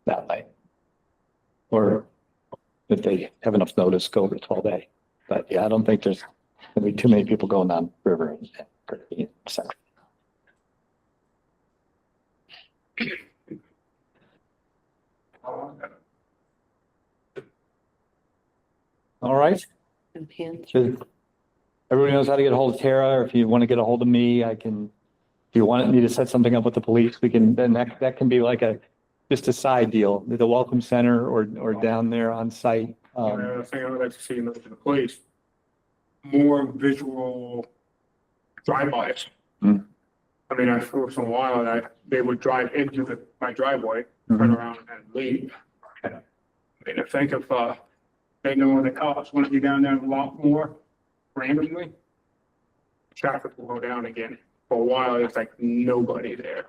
that night. Or if they have enough notice, go over to 12A. But yeah, I don't think there's gonna be too many people going down River and Central. All right. And hands. So everybody knows how to get a hold of Tara, or if you want to get a hold of me, if you want me to set something up with the police, we can, then that can be like just a side deal, the Welcome Center or down there on site. Another thing I would like to see in the police, more visual drive-bys. Hmm. I mean, for a while that they would drive into my driveway, turn around and leave. I mean, I think if, they know the cops want to be down there a lot more randomly, traffic will go down again. For a while, it's like nobody there.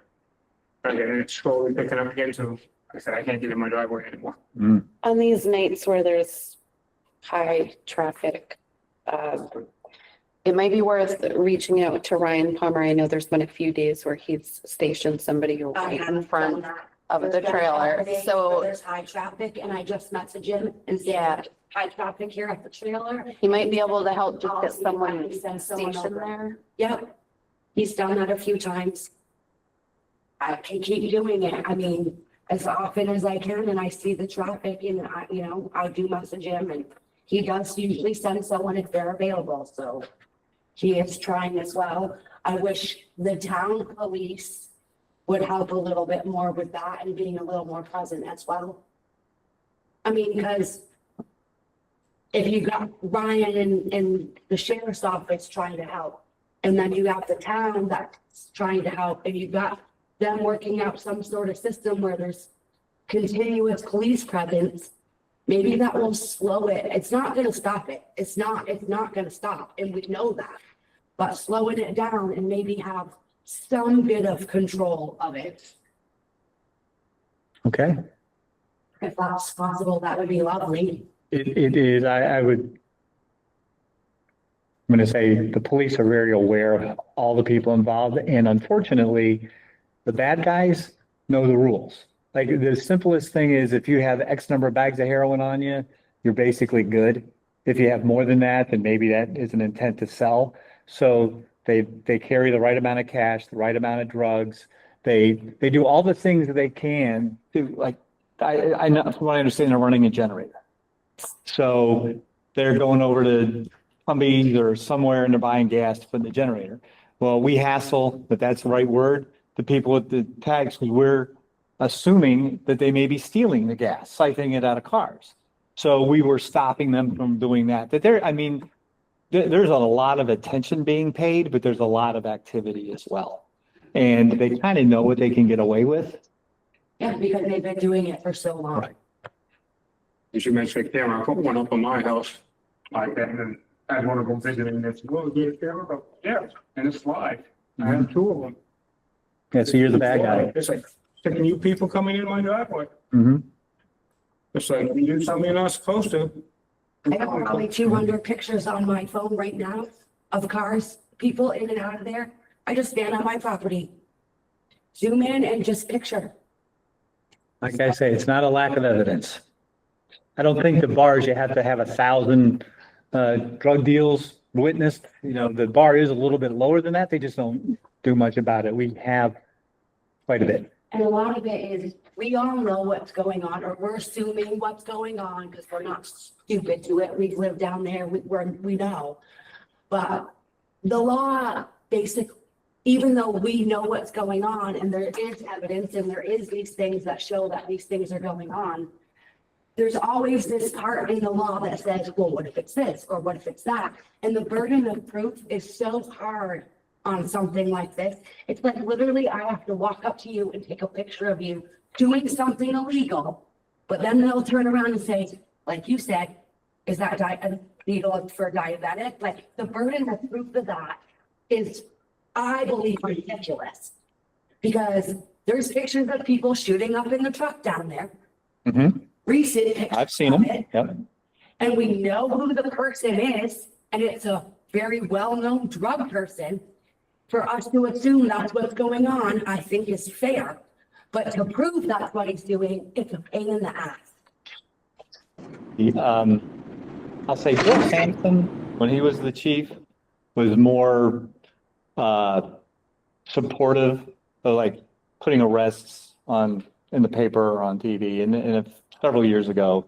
And then it's slowly picking up again, so I said, I can't get in my driveway anymore. On these nights where there's high traffic, it might be worth reaching out to Ryan Palmer. I know there's been a few days where he's stationed somebody right in front of the trailer. So There's high traffic and I just message him and say, high traffic here at the trailer. he might be able to help just get I'll someone send someone stationed over. there. Yep, he's done that a few times. I can keep doing it. I mean, as often as I can and I see the traffic and I do message him and he does usually send someone if they're available, so he is trying as well. I wish the town police would help a little bit more with that and being a little more present as well. I mean, because if you got Ryan and the sheriff's office trying to help, and then you got the town that's trying to help, and you got them working out some sort of system where there's continuous police presence, maybe that will slow it. It's not gonna stop it. It's not gonna stop, and we know that. But slowing it down and maybe have some bit of control of it, Okay. if that's possible, that would be lovely. It is, I'm going to say the police are very aware of all the people involved, and unfortunately, the bad guys know the rules. Like the simplest thing is if you have X number of bags of heroin on you, you're basically good. If you have more than that, then maybe that is an intent to sell. So they carry the right amount of cash, the right amount of drugs. They do all the things that they can to, like, I know, from what I understand, they're running a generator. So they're going over to Humvees or somewhere and they're buying gas to put in the generator. Well, we hassle, if that's the right word, the people with the tags, because we're assuming that they may be stealing the gas, siphoning it out of cars. So we were stopping them from doing that. There's a lot of attention being paid, but there's a lot of activity as well. And they kind of know what they can get away with. Yeah, because they've been doing it for so long. Right. You should mention a camera. I put one up on my house. Like that, and I had one of them visiting this, well, get a camera, but yeah, and it's live. I have two of them. Yeah, so you're the bad guy. It's like, checking you people coming in my driveway. Mm-hmm. It's like, you do something you're not supposed to. I have probably 200 pictures on my phone right now of cars, people in and out of there. I just stand on my property, zoom in and just picture. Like I say, it's not a lack of evidence. I don't think the bars, you have to have 1,000 drug deals witnessed. You know, the bar is a little bit lower than that. They just don't do much about it. We have quite a bit. And a lot of it is, we all know what's going on, or we're assuming what's going on because we're not stupid to it. We live down there, we know. But the law basically, even though we know what's going on and there is evidence and there is these things that show that these things are going on, there's always this part in the law that says, well, what if it's this or what if it's that? And the burden of proof is so hard on something like this. It's like literally I have to walk up to you and take a picture of you doing something illegal, but then they'll turn around and say, like you said, is that legal for diabetic? Like the burden of proof of that is, I believe, ridiculous. Because there's pictures of people shooting up in the truck down there. Mm-hmm. Recent pictures. I've seen them. of it. Yep. And we know who the person is, and it's a very well-known drug person. For us to assume that's what's going on, I think is fair. But to prove that's what he's doing, it's a pain in the ass. I'll say Bill Sampson, when he was the chief, was more supportive of like putting arrests in the paper or on TV. And several years ago,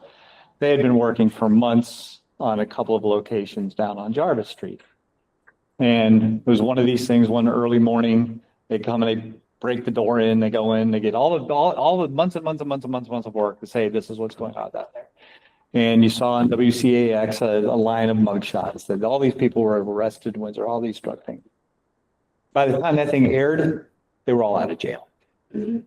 they had been working for months on a couple of locations down on Jarvis Street. And it was one of these things, one early morning, they come and they break the door in, they go in, they get all the months and months of work to say, this is what's going on down there. And you saw on WCAX a line of mugshots that all these people were arrested in Windsor, all these drug things. By the time that thing aired, they were all out of jail. Mm-hmm.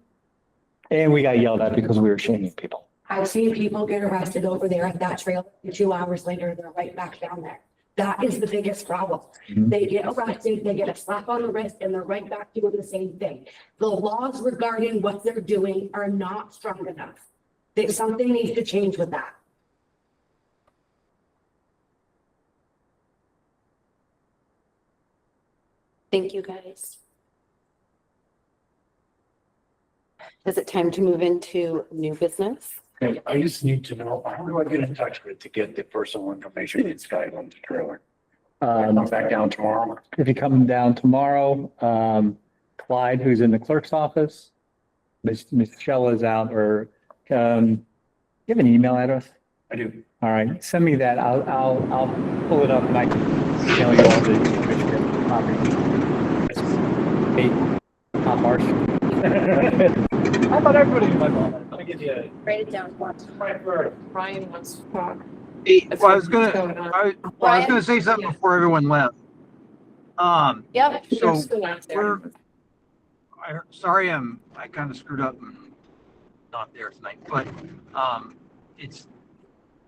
And we got yelled at because we were shaming people. I've seen people get arrested over there at that trail, and 2 hours later, they're right back down there. That is the biggest problem. Mhm. They get arrested, they get a slap on the wrist, and they're right back doing the same thing. The laws regarding what they're doing are not strong enough. Something needs to change with that. Thank you, guys. Is it time to move into new business? Okay, I just need to know, how do I get in touch with to get the personal information this guy on the trailer? I'm back down tomorrow. If you come down tomorrow, Clyde, who's in the clerk's office, Michelle is out, or you have an email address? I do. All right, send me that. I'll pull it up and I can email you all the information. Top harsh. I thought everybody knew my phone. Let me give you a. Write it down once. Ryan wants to talk. Well, I was gonna say something before everyone left. Yep. So sorry, I kind of screwed up and not there tonight, but, it's,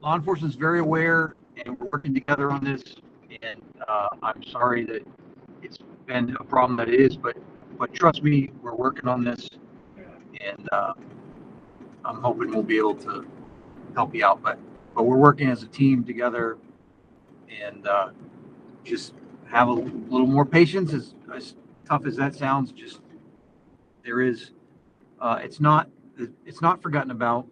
law enforcement's very aware and we're working together on this. And, I'm sorry that it's been a problem that it is, but trust me, we're working on this. And, I'm hoping we'll be able to help you out, but we're working as a team together, and just have a little more patience. As tough as that sounds, just there is, it's not forgotten about.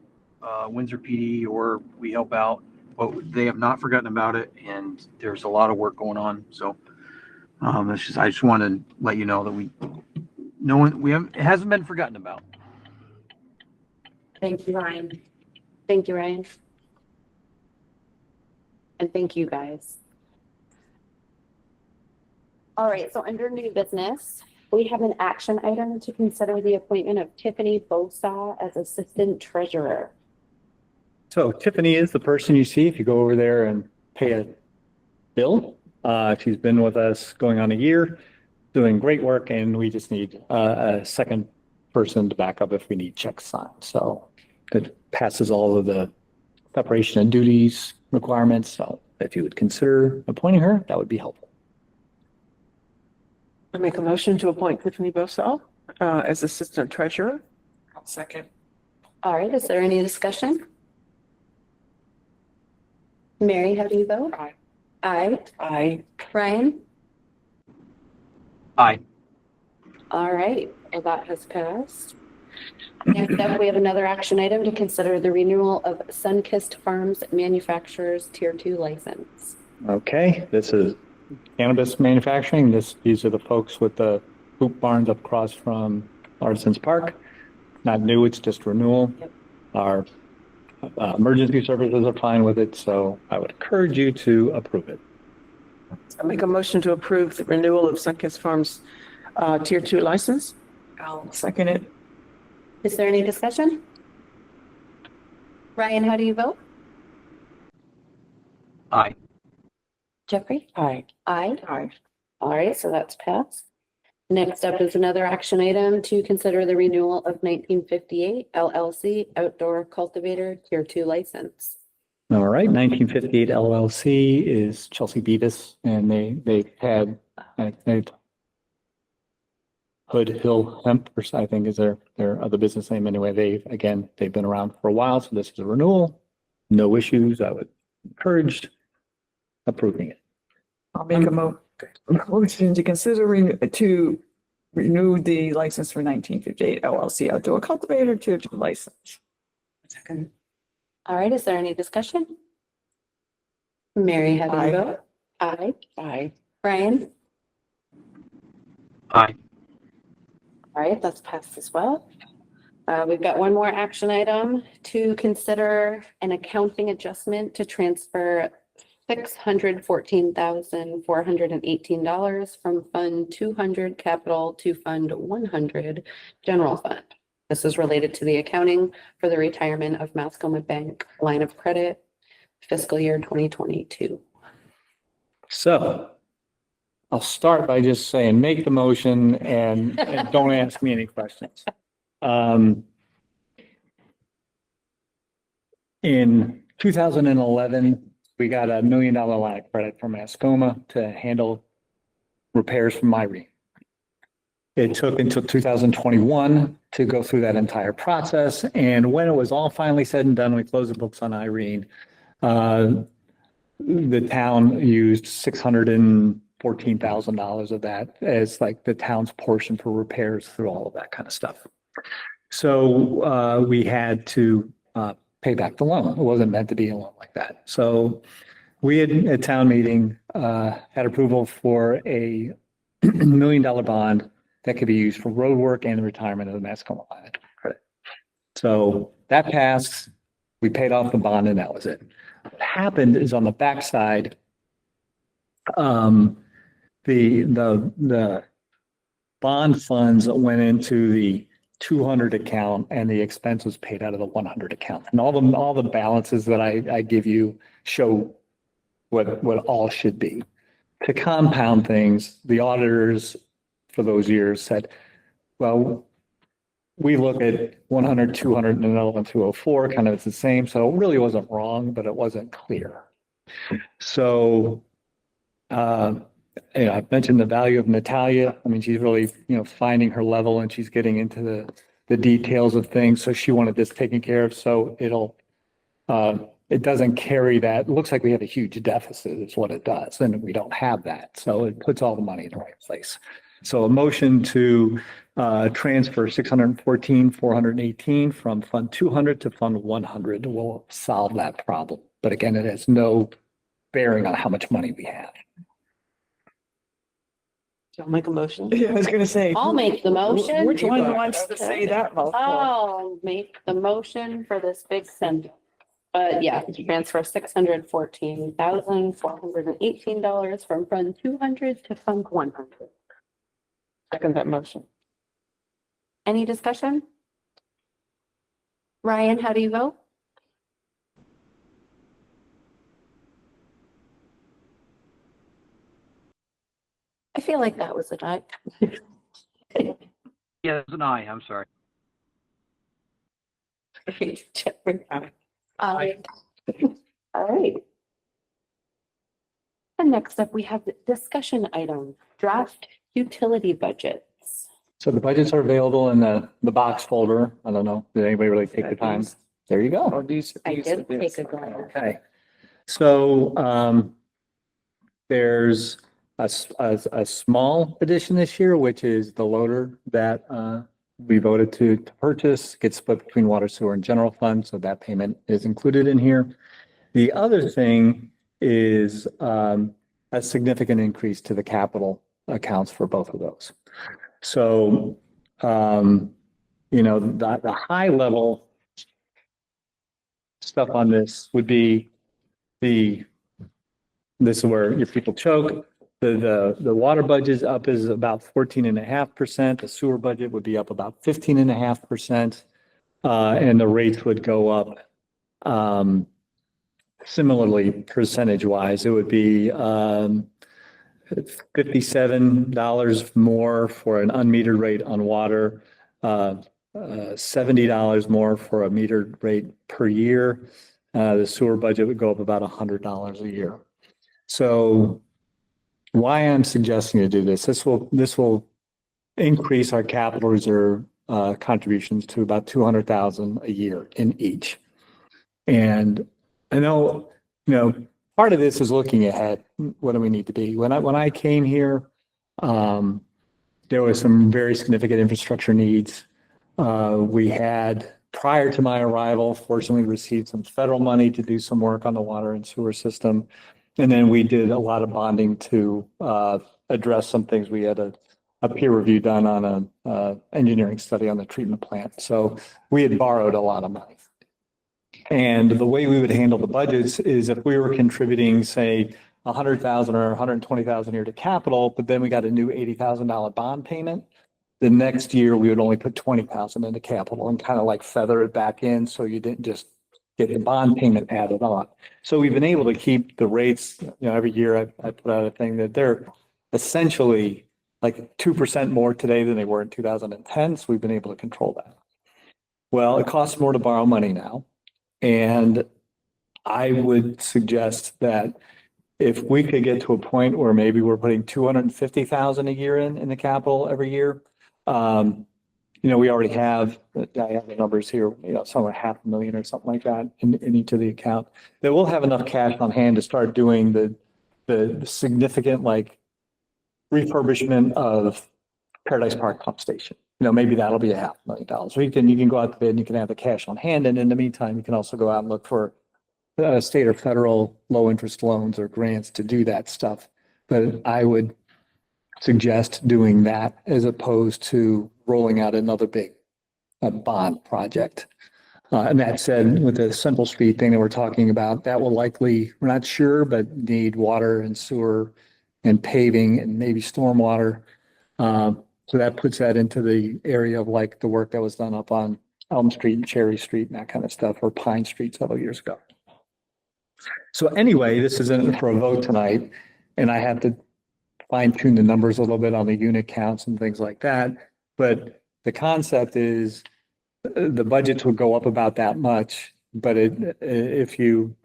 Windsor PD, or we help out, but they have not forgotten about it, and there's a lot of work going on. So I just want to let you know that it hasn't been forgotten about. Thank you, Ryan. Thank you, Ryan. And thank you, guys. All right, so under new business, we have an action item to consider the appointment of Tiffany Bosaw as Assistant Treasurer. So Tiffany is the person you see if you go over there and pay a bill. She's been with us going on a year, doing great work, and we just need a second person to back up if we need checks signed. So it passes all of the separation of duties requirements. So if you would consider appointing her, that would be helpful. I make a motion to appoint Tiffany Bosell, as Assistant Treasurer. Second. All right, is there any discussion? Mary, how do you vote? Aye. Aye. Aye. Ryan? Aye. All right, well, that has passed. Next up, we have another action item to consider the renewal of Sunkist Farms Manufacturers Tier 2 license. Okay, this is cannabis manufacturing. These are the folks with the hoop barns up across from Artisans Park. Not new, it's just renewal. Yep. Our emergency services are fine with it, so I would encourage you to approve it. I make a motion to approve the renewal of Sunkist Farms, Tier 2 license. I'll second it. Is there any discussion? Ryan, how do you vote? Aye. Jeffrey? Aye. Aye. Aye. All right, so that's passed. Next up is another action item to consider the renewal of 1958 LLC Outdoor Cultivator Tier 2 license. All right, 1958 LLC is Chelsea Beavis, and they've had, they've Hood Hill Hemp, or I think is their other business name anyway. They've been around for a while, so this is a renewal. No issues. I would encourage approving it. I'll make a motion to consider to renew the license for 1958 LLC Outdoor Cultivator Tier 2 license. Second. All right, is there any discussion? Mary, how do you Aye. vote? Aye. Aye. Brian? Aye. All right, that's passed as well. We've got one more action item to consider an accounting adjustment to transfer $614,418 from Fund 200 Capital to Fund 100 General Fund. This is related to the accounting for the retirement of Mascoma Bank line of credit fiscal year 2022. So I'll start by just saying, make the motion and don't ask me any questions. In 2011, we got $1 million line of credit from Mascoma to handle repairs from Irene. It took until 2021 to go through that entire process. And when it was all finally said and done, we closed the books on Irene. The town used $614,000 of that as like the town's portion for repairs through all of that kind of stuff. So we had to pay back the loan. It wasn't meant to be a loan like that. So we had at town meeting had approval for a $1 million bond that could be used for road work and the retirement of the Mascoma line of credit. So that passed. We paid off the bond and that was it. What happened is on the backside, the bond funds went into the 200 account and the expense was paid out of the 100 account. And all the balances that I give you show what all should be. To compound things, the auditors for those years said, well, we look at 100, 200, and another one 204, kind of it's the same. So it really wasn't wrong, but it wasn't clear. So, I've mentioned the value of Natalia. I mean, she's really, finding her level and she's getting into the details of things. So she wanted this taken care of. So it doesn't carry that. It looks like we have a huge deficit is what it does. And we don't have that. So it puts all the money in the right place. So a motion to transfer $614,418 from Fund 200 to Fund 100 will solve that problem. But again, it has no bearing on how much money we have. I'll make a motion. Yeah, I was gonna say. I'll make the motion. Which one wants to say that mouthful? I'll make the motion for this big sentence. But yeah, transfer $614,418 from Fund 200 to Fund 100. Second that motion. Any discussion? Ryan, how do you vote? I feel like that was a tie. Yeah, it's an aye. I'm sorry. Jeffrey. Aye. All right. And next up, we have the discussion item, draft utility budgets. So the budgets are available in the box folder. I don't know, did anybody really take the time? There you Oh, go. I did take a glance. Okay. So, there's a small addition this year, which is the loader that, we voted to purchase, gets split between water, sewer and general fund. So that payment is included in here. The other thing is, a significant increase to the capital accounts for both of those. So, the high level stuff on this would be this is where your people choke. The water budget up is about 14.5%. The sewer budget would be up about 15.5%. And the rates would go up, similarly percentage wise. It would be, $57 more for an unmetered rate on water, $70 more for a metered rate per year. The sewer budget would go up about $100 a year. So why I'm suggesting to do this will increase our capital reserve contributions to about 200,000 a year in each. And I know, part of this is looking ahead. What do we need to be? When I came here, there was some very significant infrastructure needs. We had, prior to my arrival, fortunately received some federal money to do some work on the water and sewer system. And then we did a lot of bonding to address some things. We had a peer review done on a engineering study on the treatment plant. So we had borrowed a lot of money. And the way we would handle the budgets is if we were contributing, say, 100,000 or 120,000 a year to capital, but then we got a new $80,000 bond payment. The next year we would only put 20,000 into capital and kind of like feather it back in, so you didn't just get the bond payment added on. So we've been able to keep the rates. Every year I put out a thing that they're essentially like 2% more today than they were in 2010. So we've been able to control that. Well, it costs more to borrow money now. And I would suggest that if we could get to a point where maybe we're putting 250,000 a year in the capital every year, we already have, I have the numbers here, somewhere $500,000 or something like that in each of the account, that we'll have enough cash on hand to start doing the significant refurbishment of Paradise Park Pump Station. Maybe that'll be $500,000. Or you can go out to bid and you can have the cash on hand. And in the meantime, you can also go out and look for state or federal low interest loans or grants to do that stuff. But I would suggest doing that as opposed to rolling out another big bond project. And that said, with the Central Street thing that we're talking about, that will likely, we're not sure, but need water and sewer and paving and maybe stormwater. So that puts that into the area of the work that was done up on Elm Street and Cherry Street and that kind of stuff, or Pine Street several years ago. So anyway, this isn't for a vote tonight, and I have to fine tune the numbers a little bit on the unit counts and things like that. But the concept is the budgets would go up about that much, but if you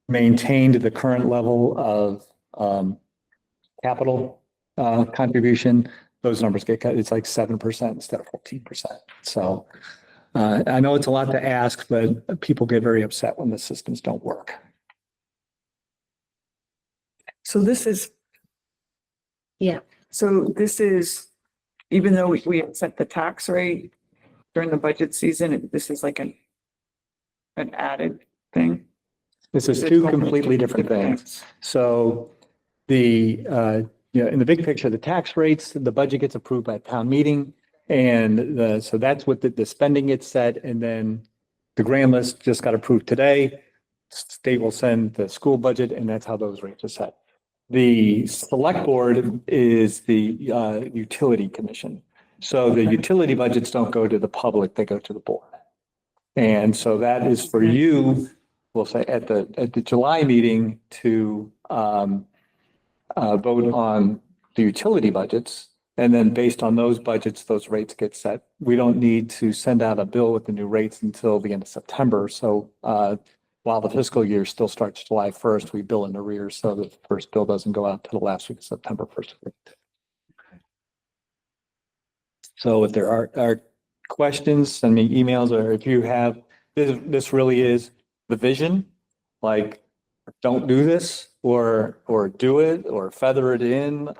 maintained the current level of capital contribution, those numbers get cut. It's like 7% instead of 14%. So I know it's a lot to ask, but people get very upset when the systems don't work. So this is. Yeah. So this is, even though we had set the tax rate during the budget season, this is like an added thing. This is two completely different things. So in the big picture, the tax rates, the budget gets approved by town meeting. And so that's what the spending gets set. And then the grand list just got approved today. State will send the school budget, and that's how those rates are set. The select board is the utility commission. So the utility budgets don't go to the public, they go to the board. And so that is for you, we'll say at the July meeting to vote on the utility budgets. And then based on those budgets, those rates get set. We don't need to send out a bill with the new rates until the end of September. So while the fiscal year still starts July 1st, we bill in arrears, so the first bill doesn't go out till the last week of September 1st. So if there are questions, send me emails, or if you have, this really is the vision, like, don't do this, or do it, or feather it in.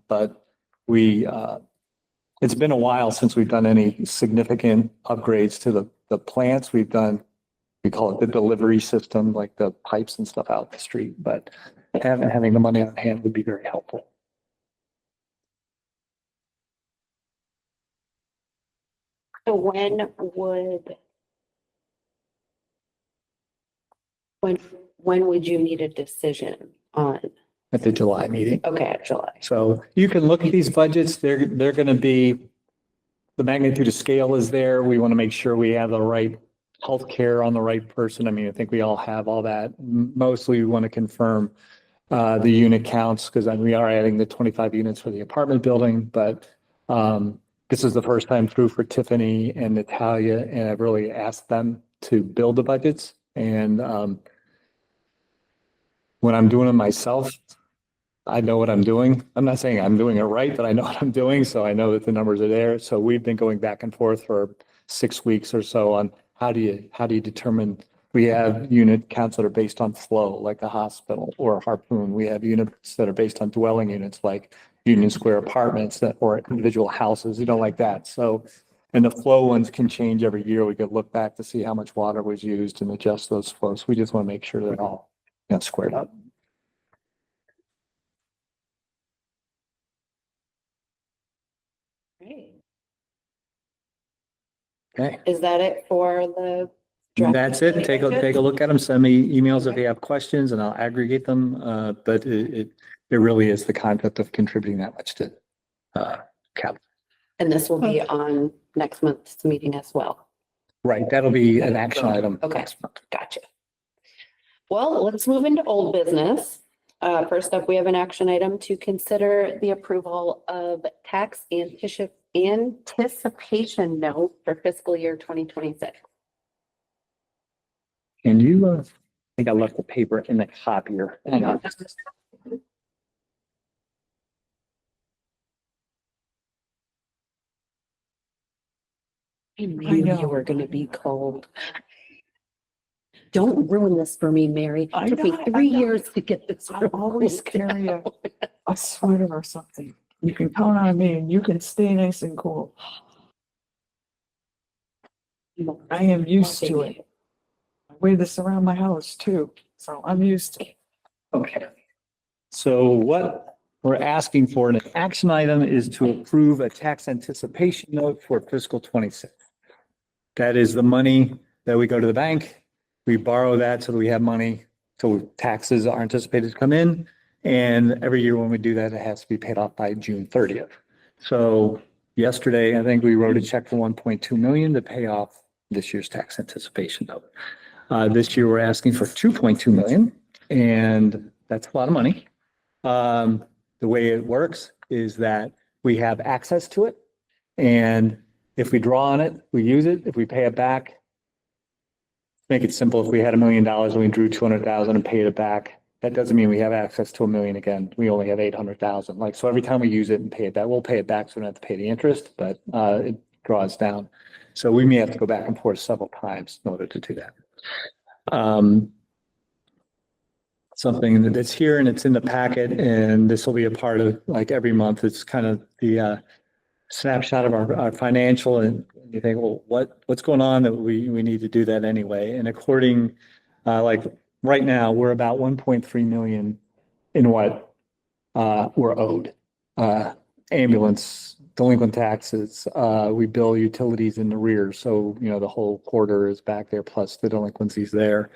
But it's been a while since we've done any significant upgrades to the plants. We've done, we call it the delivery system, like the pipes and stuff out the street, but having the money on hand would be very helpful. So when would you need a decision on? At the July meeting. Okay, July. So you can look at these budgets. They're going to be, the magnitude of scale is there. We want to make sure we have the right healthcare on the right person. I mean, I think we all have all that. Mostly we want to confirm the unit counts, because we are adding the 25 units for the apartment building, but this is the first time through for Tiffany and Natalia, and I've really asked them to build the budgets. And when I'm doing it myself, I know what I'm doing. I'm not saying I'm doing it right, but I know what I'm doing. So I know that the numbers are there. So we've been going back and forth for 6 weeks or so on how do you determine. We have unit counts that are based on flow, like the hospital or Harpoon. We have units that are based on dwelling units, like Union Square apartments or individual houses, like that. So, and the flow ones can change every year. We could look back to see how much water was used and adjust those flows. We just want to make sure they're all squared up. Great. Okay. Is that it for the? draft That's it. Take a look at them. Send me emails if you have questions, and I'll aggregate them. But it really is the concept of contributing that much to capital. And this will be on next month's meeting as well. Right. That'll be an action item. Okay. next month. Gotcha. Well, let's move into old business. First up, we have an action item to consider the approval of tax anticipation note for fiscal year 2026. Can you, I think I left the paper in the copier. Hang on. I knew know. you were gonna be cold. Don't ruin this for me, Mary. I It took me know, I 3 know. years to get this. I always room carry down. a sweater or something. You can count on me and you can stay nice and cool. I am used to it. I wear this around my house too, so I'm used to it. Okay. So what we're asking for in an action item is to approve a tax anticipation note for fiscal 26. That is the money that we go to the bank. We borrow that so that we have money till taxes are anticipated to come in. And every year when we do that, it has to be paid off by June 30th. So yesterday, I think we wrote a check for 1.2 million to pay off this year's tax anticipation note. This year, we're asking for 2.2 million, and that's a lot of money. The way it works is that we have access to it, and if we draw on it, we use it. If we pay it back, make it simple. If we had $1 million and we drew 200,000 and paid it back, that doesn't mean we have access to $1 million again. We only have 800,000. Like, so every time we use it and pay it back, we'll pay it back, so we don't have to pay the interest, but it draws down. So we may have to go back and forth several times in order to do that. Something that's here and it's in the packet, and this will be a part of, like, every month. It's kind of the snapshot of our financial, and you think, well, what's going on that we need to do that anyway? And according, like right now, we're about 1.3 million in what we're owed. Ambulance, delinquent taxes, we bill utilities in arrears. So, the whole quarter is back there plus the delinquencies there.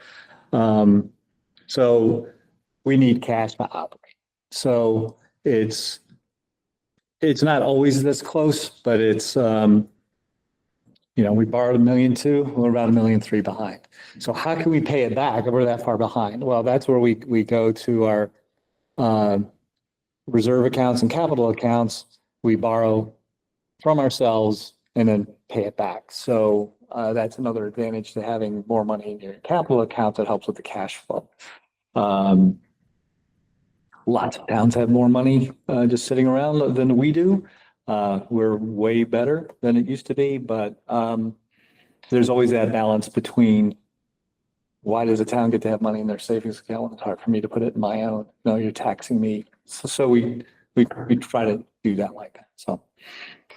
So we need cash to operate. So it's not always this close, but it's, we borrowed $1.2 million, we're about $1.3 million behind. So how can we pay it back if we're that far behind? Well, that's where we go to our reserve accounts and capital accounts. We borrow from ourselves and then pay it back. So That's another advantage to having more money in your capital account that helps with the cash flow. Um, Lots of towns have more money just sitting around than we do. We're way better than it used to be, but there's always that balance between why does a town get to have money in their savings account? It's hard for me to put it in my own. No, you're taxing me. So we try to do that like that. So,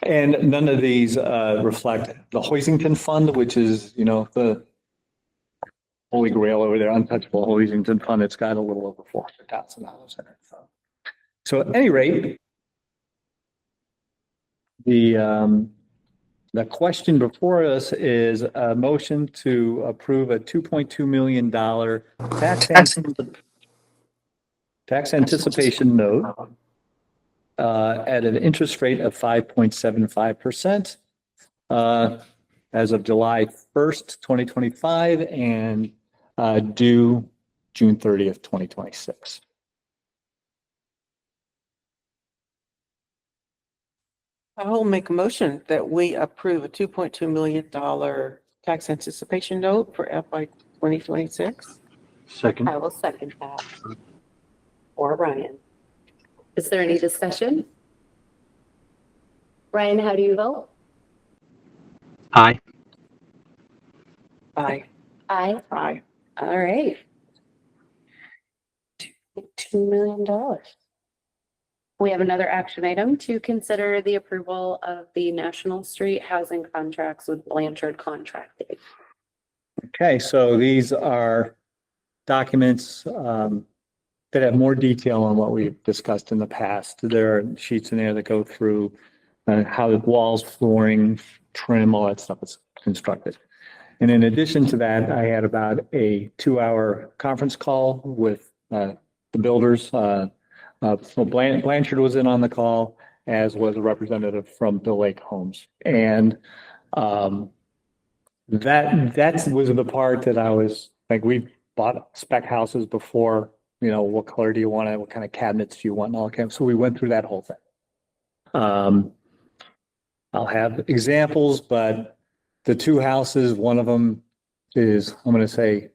and none of these reflect the Hoisington Fund, which is, you know, the holy grail over there, untouchable Hoisington Fund. It's got a little over $400,000 in it. So at any rate, the question before us is a motion to approve a $2.2 million tax anticipation note at an interest rate of 5.75% as of July 1st, 2025, and due June 30th, 2026. I will make a motion that we approve a $2.2 million tax anticipation note for FY 2026. Second. I will second that. Or Ryan. Is there any discussion? Ryan, how do you vote? Aye. Aye. Aye. Aye. All right. $2 million. We have another action item to consider the approval of the National Street housing contracts with Blanchard Contracting. Okay, so these are documents that have more detail on what we've discussed in the past. There are sheets in there that go through how the walls, flooring, trim, all that stuff is constructed. And in addition to that, I had about a 2-hour conference call with the builders. So Blanchard was in on the call, as was a representative from Bill Lake Homes. And that was the part that I was like, we bought spec houses before, you know, what color do you want it? What kind of cabinets do you want? And all that. So we went through that whole thing. I'll have examples, but the two houses, one of them is, I'm going to say,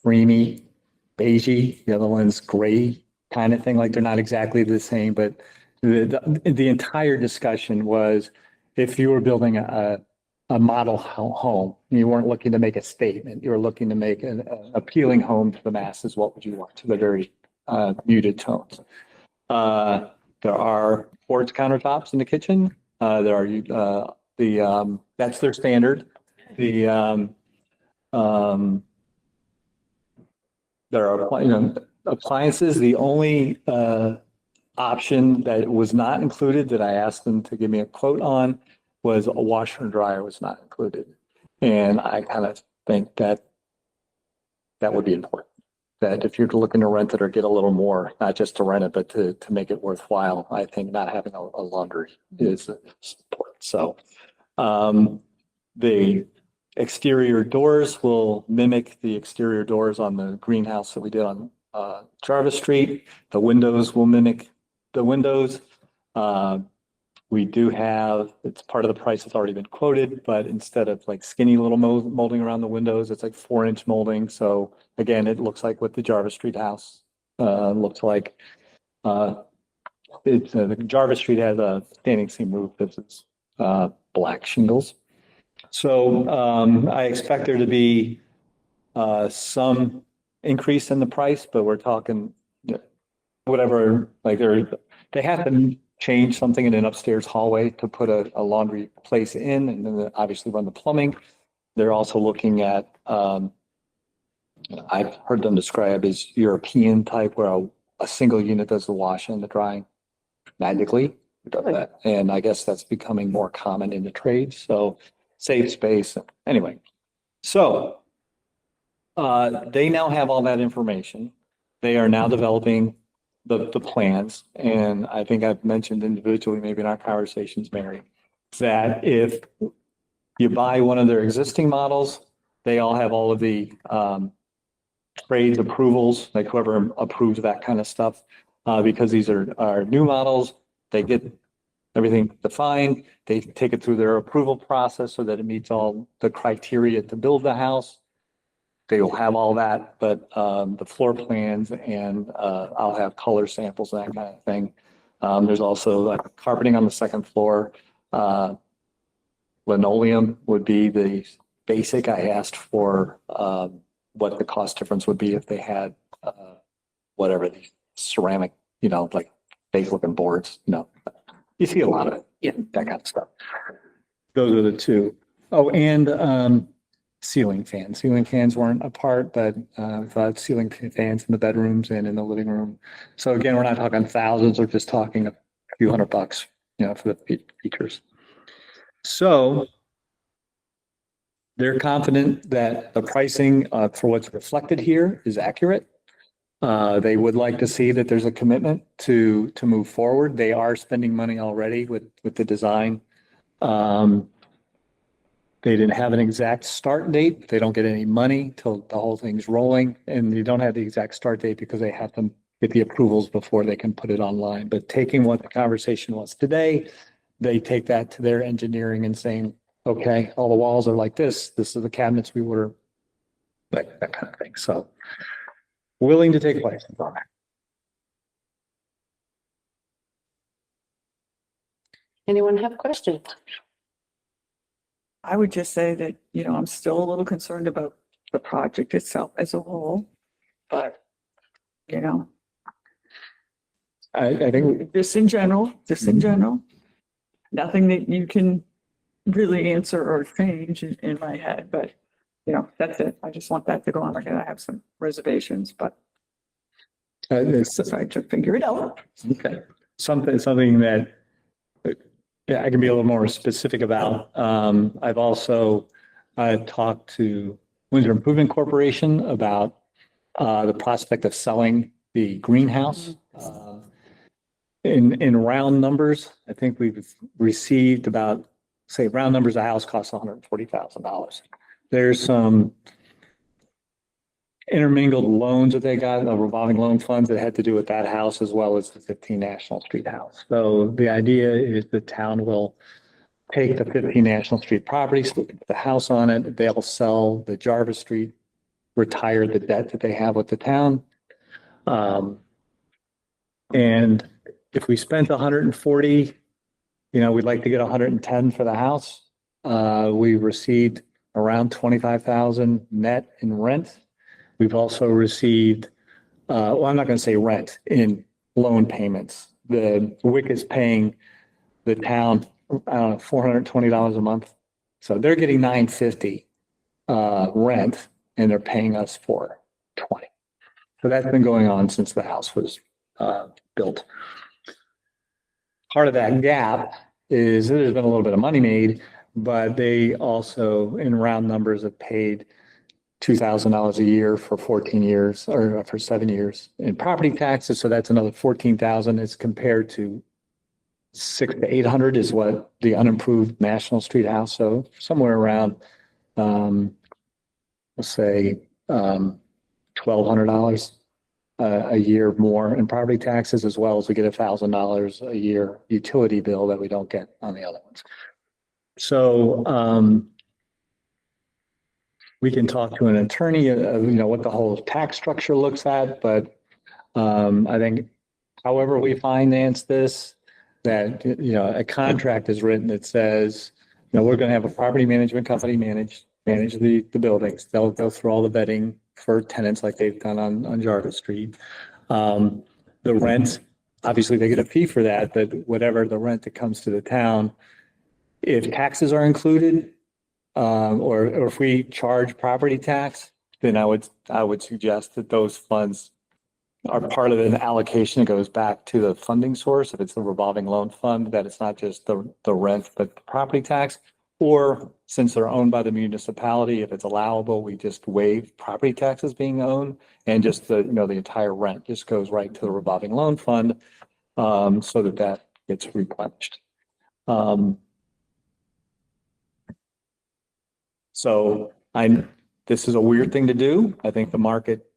creamy, beigey. The other one's gray kind of thing. Like they're not exactly the same, but the entire discussion was if you were building a model home, you weren't looking to make a statement. You were looking to make an appealing home to the masses. What would you want? To the very muted tones. There are quartz countertops in the kitchen. There are that's their standard. There are appliances. The only option that was not included that I asked them to give me a quote on was a washer and dryer was not included. And I kind of think that would be important. That if you're looking to rent it or get a little more, not just to rent it, but to make it worthwhile, I think not having a laundry is important. So the exterior doors will mimic the exterior doors on the greenhouse that we did on Jarvis Street. The windows will mimic the windows. We do have, it's part of the price that's already been quoted, but instead of like skinny little molding around the windows, it's like 4-inch molding. So again, it looks like what the Jarvis Street house looks like. The Jarvis Street has a standing seam roof. This is black shingles. So I expect there to be some increase in the price, but we're talking whatever, like they have to change something in an upstairs hallway to put a laundry place in, and then obviously run the plumbing. They're also looking at, I've heard them describe as European type, where a single unit does the washing and the drying magically. And I guess that's becoming more common in the trade. So save space. Anyway, so they now have all that information. They are now developing the plans. And I think I've mentioned individually, maybe in our conversations, Mary, that if you buy one of their existing models, they all have all of the trades approvals, like whoever approves that kind of stuff. Because these are new models, they get everything defined. They take it through their approval process so that it meets all the criteria to build the house. They will have all that, but the floor plans and I'll have color samples and that kind of thing. There's also like carpeting on the second floor. Linoleum would be the basic. I asked for what the cost difference would be if they had whatever the ceramic, like fake looking boards. You see a lot of it. Yeah. That kind of stuff. Those are the two. Oh, and ceiling fans. Ceiling fans weren't a part, but I've got ceiling fans in the bedrooms and in the living room. So again, we're not talking thousands, we're just talking a few $100, for the features. So they're confident that the pricing for what's reflected here is accurate. They would like to see that there's a commitment to move forward. They are spending money already with the design. They didn't have an exact start date. They don't get any money till the whole thing's rolling, and you don't have the exact start date because they have to get the approvals before they can put it online. But taking what the conversation was today, they take that to their engineering and saying, okay, all the walls are like this. This is the cabinets we order, like that kind of thing. So willing to take place on that. Anyone have questions? I would just say that, I'm still a little concerned about the project itself as a whole, but, I think just in general, nothing that you can really answer or change in my head, but, that's it. I just want that to go on. I have some reservations, but it's I to figure it out. okay. Something that I can be a little more specific about. I've also talked to Windsor Improvement Corporation about the prospect of selling the greenhouse. In round numbers, I think we've received about, say, round numbers, a house costs $140,000. There's some intermingled loans that they got, revolving loan funds that had to do with that house as well as the 15 National Street house. So the idea is the town will take the 15 National Street property, split the house on it. They'll sell the Jarvis Street, retire the debt that they have with the town. And if we spent 140, we'd like to get 110 for the house. We received around 25,000 net in rent. We've also received, well, I'm not going to say rent, in loan payments. The WIC is paying the town, I don't know, $420 a month. So they're getting $950 rent, and they're paying us for $20. So that's been going on since the house was built. Part of that gap is there's been a little bit of money made, but they also, in round numbers, have paid $2,000 a year for 14 years or for 7 years in property taxes. So that's another 14,000 as compared to 600 to 800 is what the unimproved National Street house. So somewhere around, let's say, $1,200 a year more in property taxes, as well as we get $1,000 a year utility bill that we don't get on the other ones. So, we can talk to an attorney, what the whole tax structure looks at, but I think however we finance this, that, a contract is written that says, we're going to have a property management company manage the buildings. They'll go through all the vetting for tenants like they've done on Jarvis Street. The rent, obviously they get a fee for that, but whatever the rent that comes to the town, if taxes are included, or if we charge property tax, then I would suggest that those funds are part of an allocation that goes back to the funding source. If it's the revolving loan fund, that it's not just the rent, but the property tax. Or since they're owned by the municipality, if it's allowable, we just waive property taxes being owned, and just the entire rent just goes right to the revolving loan fund, so that gets replenished. So this is a weird thing to do. I think the market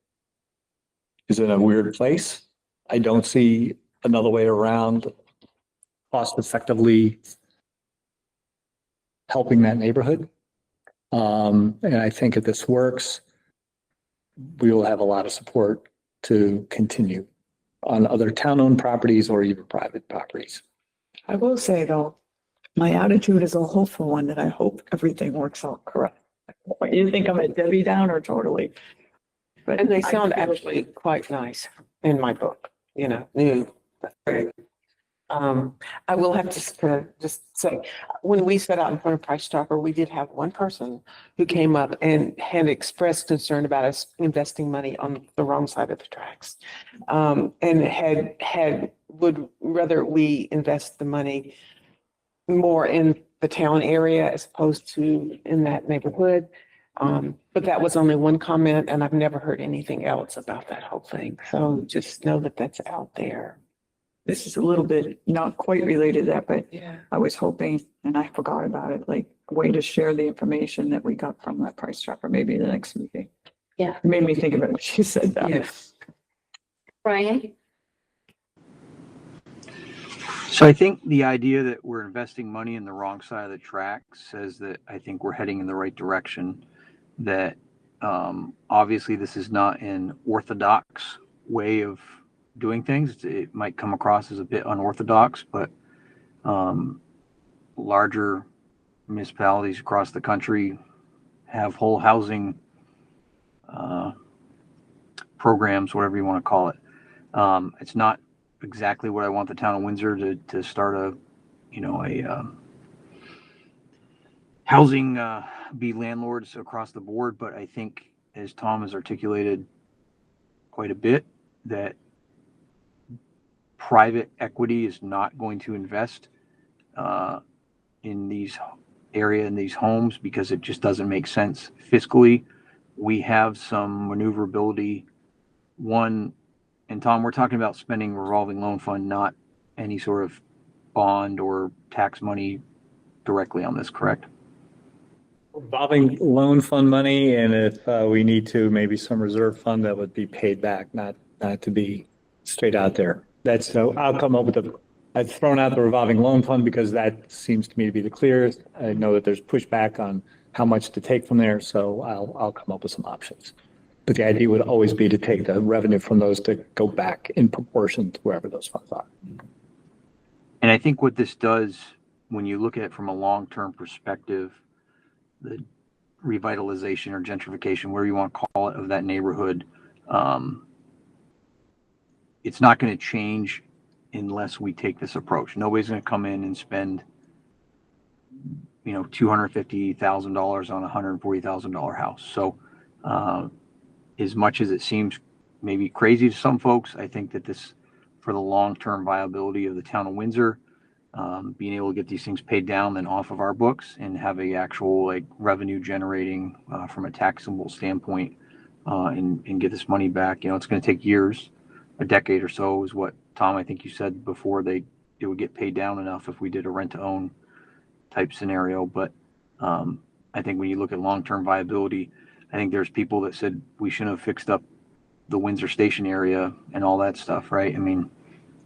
is in a weird place. I don't see another way around cost effectively helping that neighborhood. And I think if this works, we will have a lot of support to continue on other town-owned properties or even private properties. I will say though, my attitude is a hopeful one that I hope everything works out correct. You think I'm a Debbie Downer totally. But And they I sound feel- actually quite nice in my book, new. I will have to just say, when we set out in front of Price Chopper, we did have one person who came up and had expressed concern about us investing money on the wrong side of the tracks. And would rather we invest the money more in the town area as opposed to in that neighborhood. But that was only one comment, and I've never heard anything else about that whole thing. So just know that that's out there. This is a little bit not quite related to that, but Yeah. I was hoping, and I forgot about it, like a way to share the information that we got from that Price Chopper, maybe the next meeting. Yeah. It made me think about it when she said that. Yes. Brian? So I think the idea that we're investing money in the wrong side of the track says that I think we're heading in the right direction. That obviously this is not an orthodox way of doing things. It might come across as a bit unorthodox, but larger municipalities across the country have whole housing programs, whatever you want to call it. It's not exactly what I want the town of Windsor to start a housing, be landlords across the board. But I think, as Tom has articulated quite a bit, that private equity is not going to invest in these homes because it just doesn't make sense fiscally. We have some maneuverability. And Tom, we're talking about spending revolving loan fund, not any sort of bond or tax money directly on this, correct? Revolving loan fund money, and if we need to, maybe some reserve fund that would be paid back, not to be straight out there. I'll come up with I've thrown out the revolving loan fund because that seems to me to be the clearest. I know that there's pushback on how much to take from there, so I'll come up with some options. But the idea would always be to take the revenue from those to go back in proportion to wherever those funds are. And I think what this does, when you look at it from a long-term perspective, the revitalization or gentrification, whatever you want to call it, of that neighborhood, it's not going to change unless we take this approach. Nobody's going to come in and spend, $250,000 on a $140,000 house. So, as much as it seems maybe crazy to some folks, I think that this, for the long-term viability of the town of Windsor, being able to get these things paid down then off of our books and have a actual revenue generating from a taxable standpoint, and get this money back. It's going to take years, a decade or so is what, Tom, I think you said before it would get paid down enough if we did a rent to own type scenario. But I think when you look at long-term viability, I think there's people that said we shouldn't have fixed up the Windsor Station area and all that stuff, right? I mean,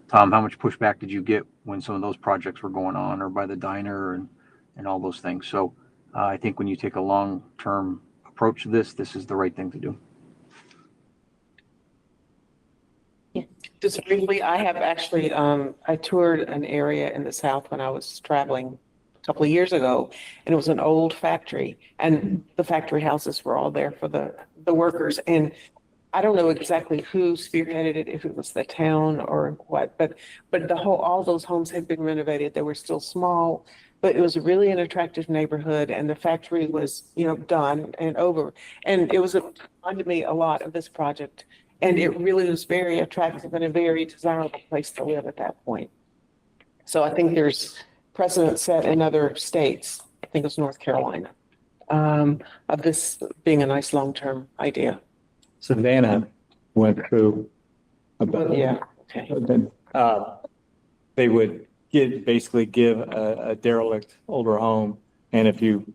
Tom, how much pushback did you get when some of those projects were going on, or by the diner and all those things? So I think when you take a long-term approach to this is the right thing to do. Just briefly, I have actually, I toured an area in the South when I was traveling a couple of years ago, and it was an old factory, and the factory houses were all there for the workers. And I don't know exactly who spearheaded it, if it was the town or what, but all those homes had been renovated. They were still small, but it was really an attractive neighborhood, and the factory was, done and over. And it was reminded me a lot of this project. And it really was very attractive and a very desirable place to live at that point. So I think there's precedent set in other states, I think it's North Carolina, of this being a nice long-term idea. Savannah went through about, Yeah, okay. they would basically give a derelict older home, and if you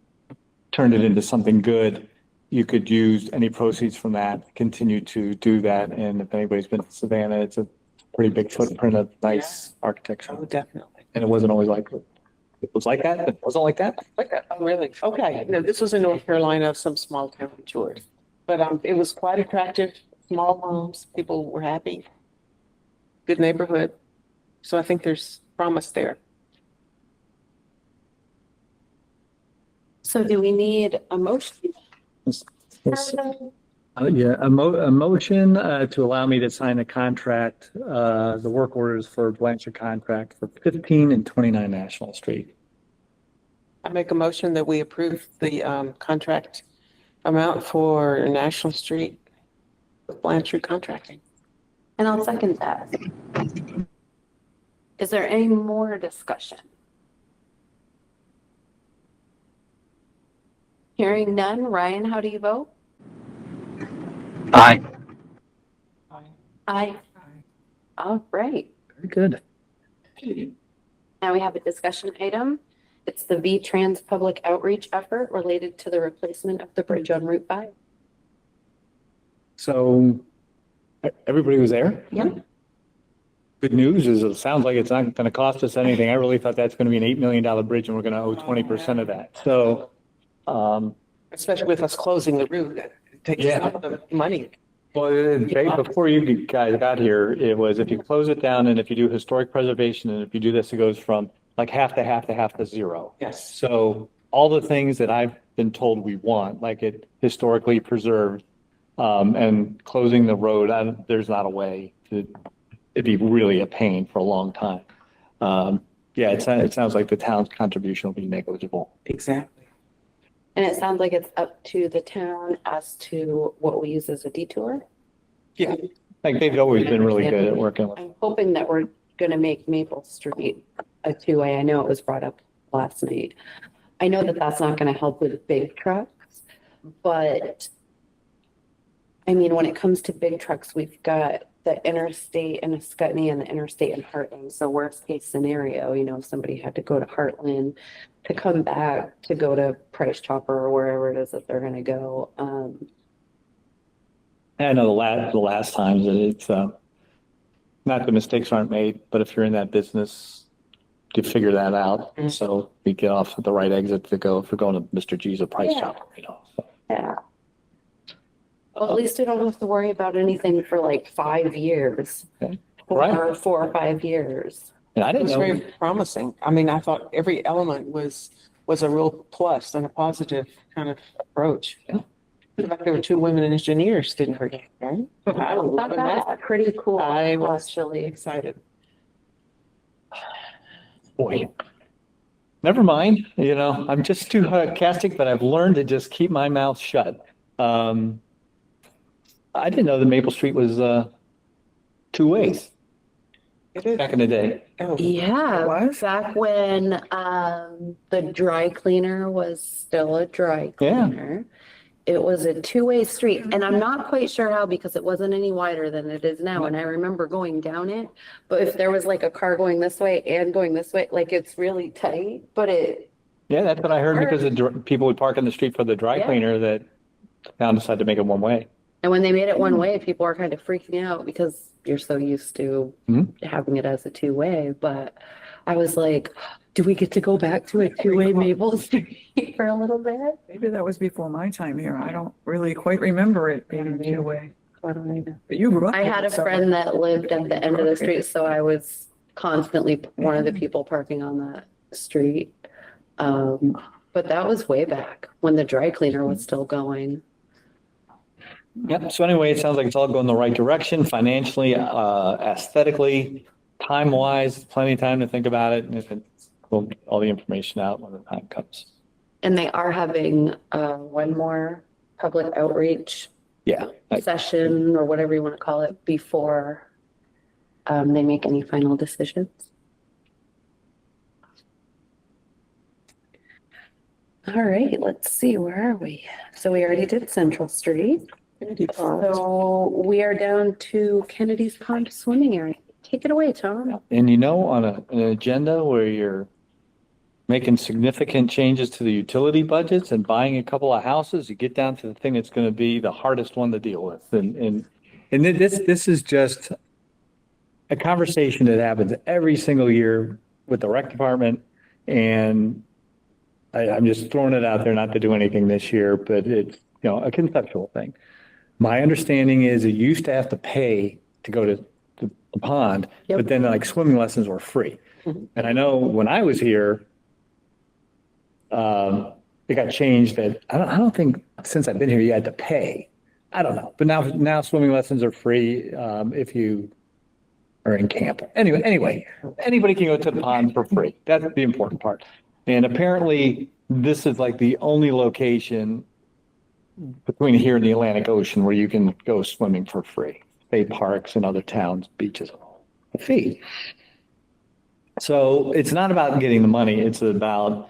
turned it into something good, you could use any proceeds from that, continue to do that. And if anybody's been to Savannah, it's a pretty big footprint of nice architecture. Oh, definitely. And it wasn't always like, it was like that, it wasn't like that, like that. Oh, really? Okay. No, this was in North Carolina, some small town in Georgia. But it was quite attractive, small homes, people were happy. Good neighborhood. So I think there's promise there. So do we need a motion? Yeah, a motion to allow me to sign a contract, the work orders for Blanchard contract for 15 and 29 National Street. I make a motion that we approve the contract amount for National Street with Blanchard Contracting. And I'll second that. Is there any more discussion? Hearing none. Ryan, how do you vote? Aye. Aye. All right. Very good. Now we have a discussion item. It's the V-Trans public outreach effort related to the replacement of the bridge on Route 5. So everybody was there? Yep. Good news is it sounds like it's not going to cost us anything. I really thought that's going to be an $8 million bridge and we're going to owe 20% of that. So, Especially with us closing the route, it takes Yeah. some of the money. well, Jay, before you guys got here, it was if you close it down and if you do historic preservation and if you do this, it goes from like half to half to half to zero. Yes. So all the things that I've been told we want, like it historically preserved, and closing the road, there's not a way to, it'd be really a pain for a long time. Yeah, it sounds like the town's contribution will be negligible. Exactly. And it sounds like it's up to the town as to what we use as a detour. Yeah. Like they've always been really good at working with. I'm hoping that we're going to make Maple Street a two-way. I know it was brought up last night. I know that that's not going to help with big trucks, but I mean, when it comes to big trucks, we've got the interstate in Ascutney and the interstate in Heartland. So worst case scenario, you know, if somebody had to go to Heartland to come back to go to Price Chopper or wherever it is that they're going to go. I know the last times that it's, not the mistakes aren't made, but if you're in that business, you figure that out. Mhm. So we get off at the right exit to go if we're going to Mr. G's or Price Yeah. Chopper, you know. Yeah. Well, at least we don't have to worry about anything for like 5 years. Okay. Or Right. 4 or 5 years. And I It didn't was know. very promising. I mean, I thought every element was a real plus and a positive kind of approach. Yeah. The fact there were 2 women engineers didn't hurt you, right? I was Not bad. Pretty cool, I was actually. excited. Boy. Never mind, you know, I'm just too sarcastic, but I've learned to just keep my mouth shut. I didn't know that Maple Street was 2 ways It is. back in the day. Oh, Yeah, was? back when the dry cleaner was still a dry Yeah. cleaner. It was a two-way street, and I'm not quite sure how because it wasn't any wider than it is now. And I remember going down it, but if there was like a car going this way and going this way, like it's really tight, but it, Yeah, that's what I heard because people would park in the street for the dry Yeah. cleaner that town decided to make it one way. and when they made it one way, people are kind of freaking out because you're so used to Mhm. having it as a two-way. But I was like, do we get to go back to a two-way Maple Street for a little bit? Maybe that was before my time here. I don't really quite remember it being two-way. I don't either. But you grew up. I had a here, so- friend that lived at the end of the street, so I was constantly one of the people parking on that street. But that was way back when the dry cleaner was still going. Yep. So anyway, it sounds like it's all going the right direction financially, aesthetically, time wise, plenty of time to think about it. And if it's, we'll get all the information out when the time comes. And they are having one more public outreach Yeah. session or whatever you want to call it before they make any final decisions. All right, let's see, where are we? So we already did Central Street. So we are down to Kennedy's Pond Swimming Area. Take it away, Tom. And you know, on an agenda where you're making significant changes to the utility budgets and buying a couple of houses, you get down to the thing that's going to be the hardest one to deal with. And this is just a conversation that happens every single year with the rec department, and I'm just throwing it out there, not to do anything this year, but it's, a conceptual thing. My understanding is you used to have to pay to go to the pond, but then like swimming lessons were free. And I know when I was here, it got changed that I don't think since I've been here, you had to pay. I don't know, but now swimming lessons are free, if you are in camp. Anyway, anybody can go to the pond for free. That's the important part. And apparently this is like the only location between here and the Atlantic Ocean where you can go swimming for free. State parks and other towns, beaches, a fee. So it's not about getting the money. It's about,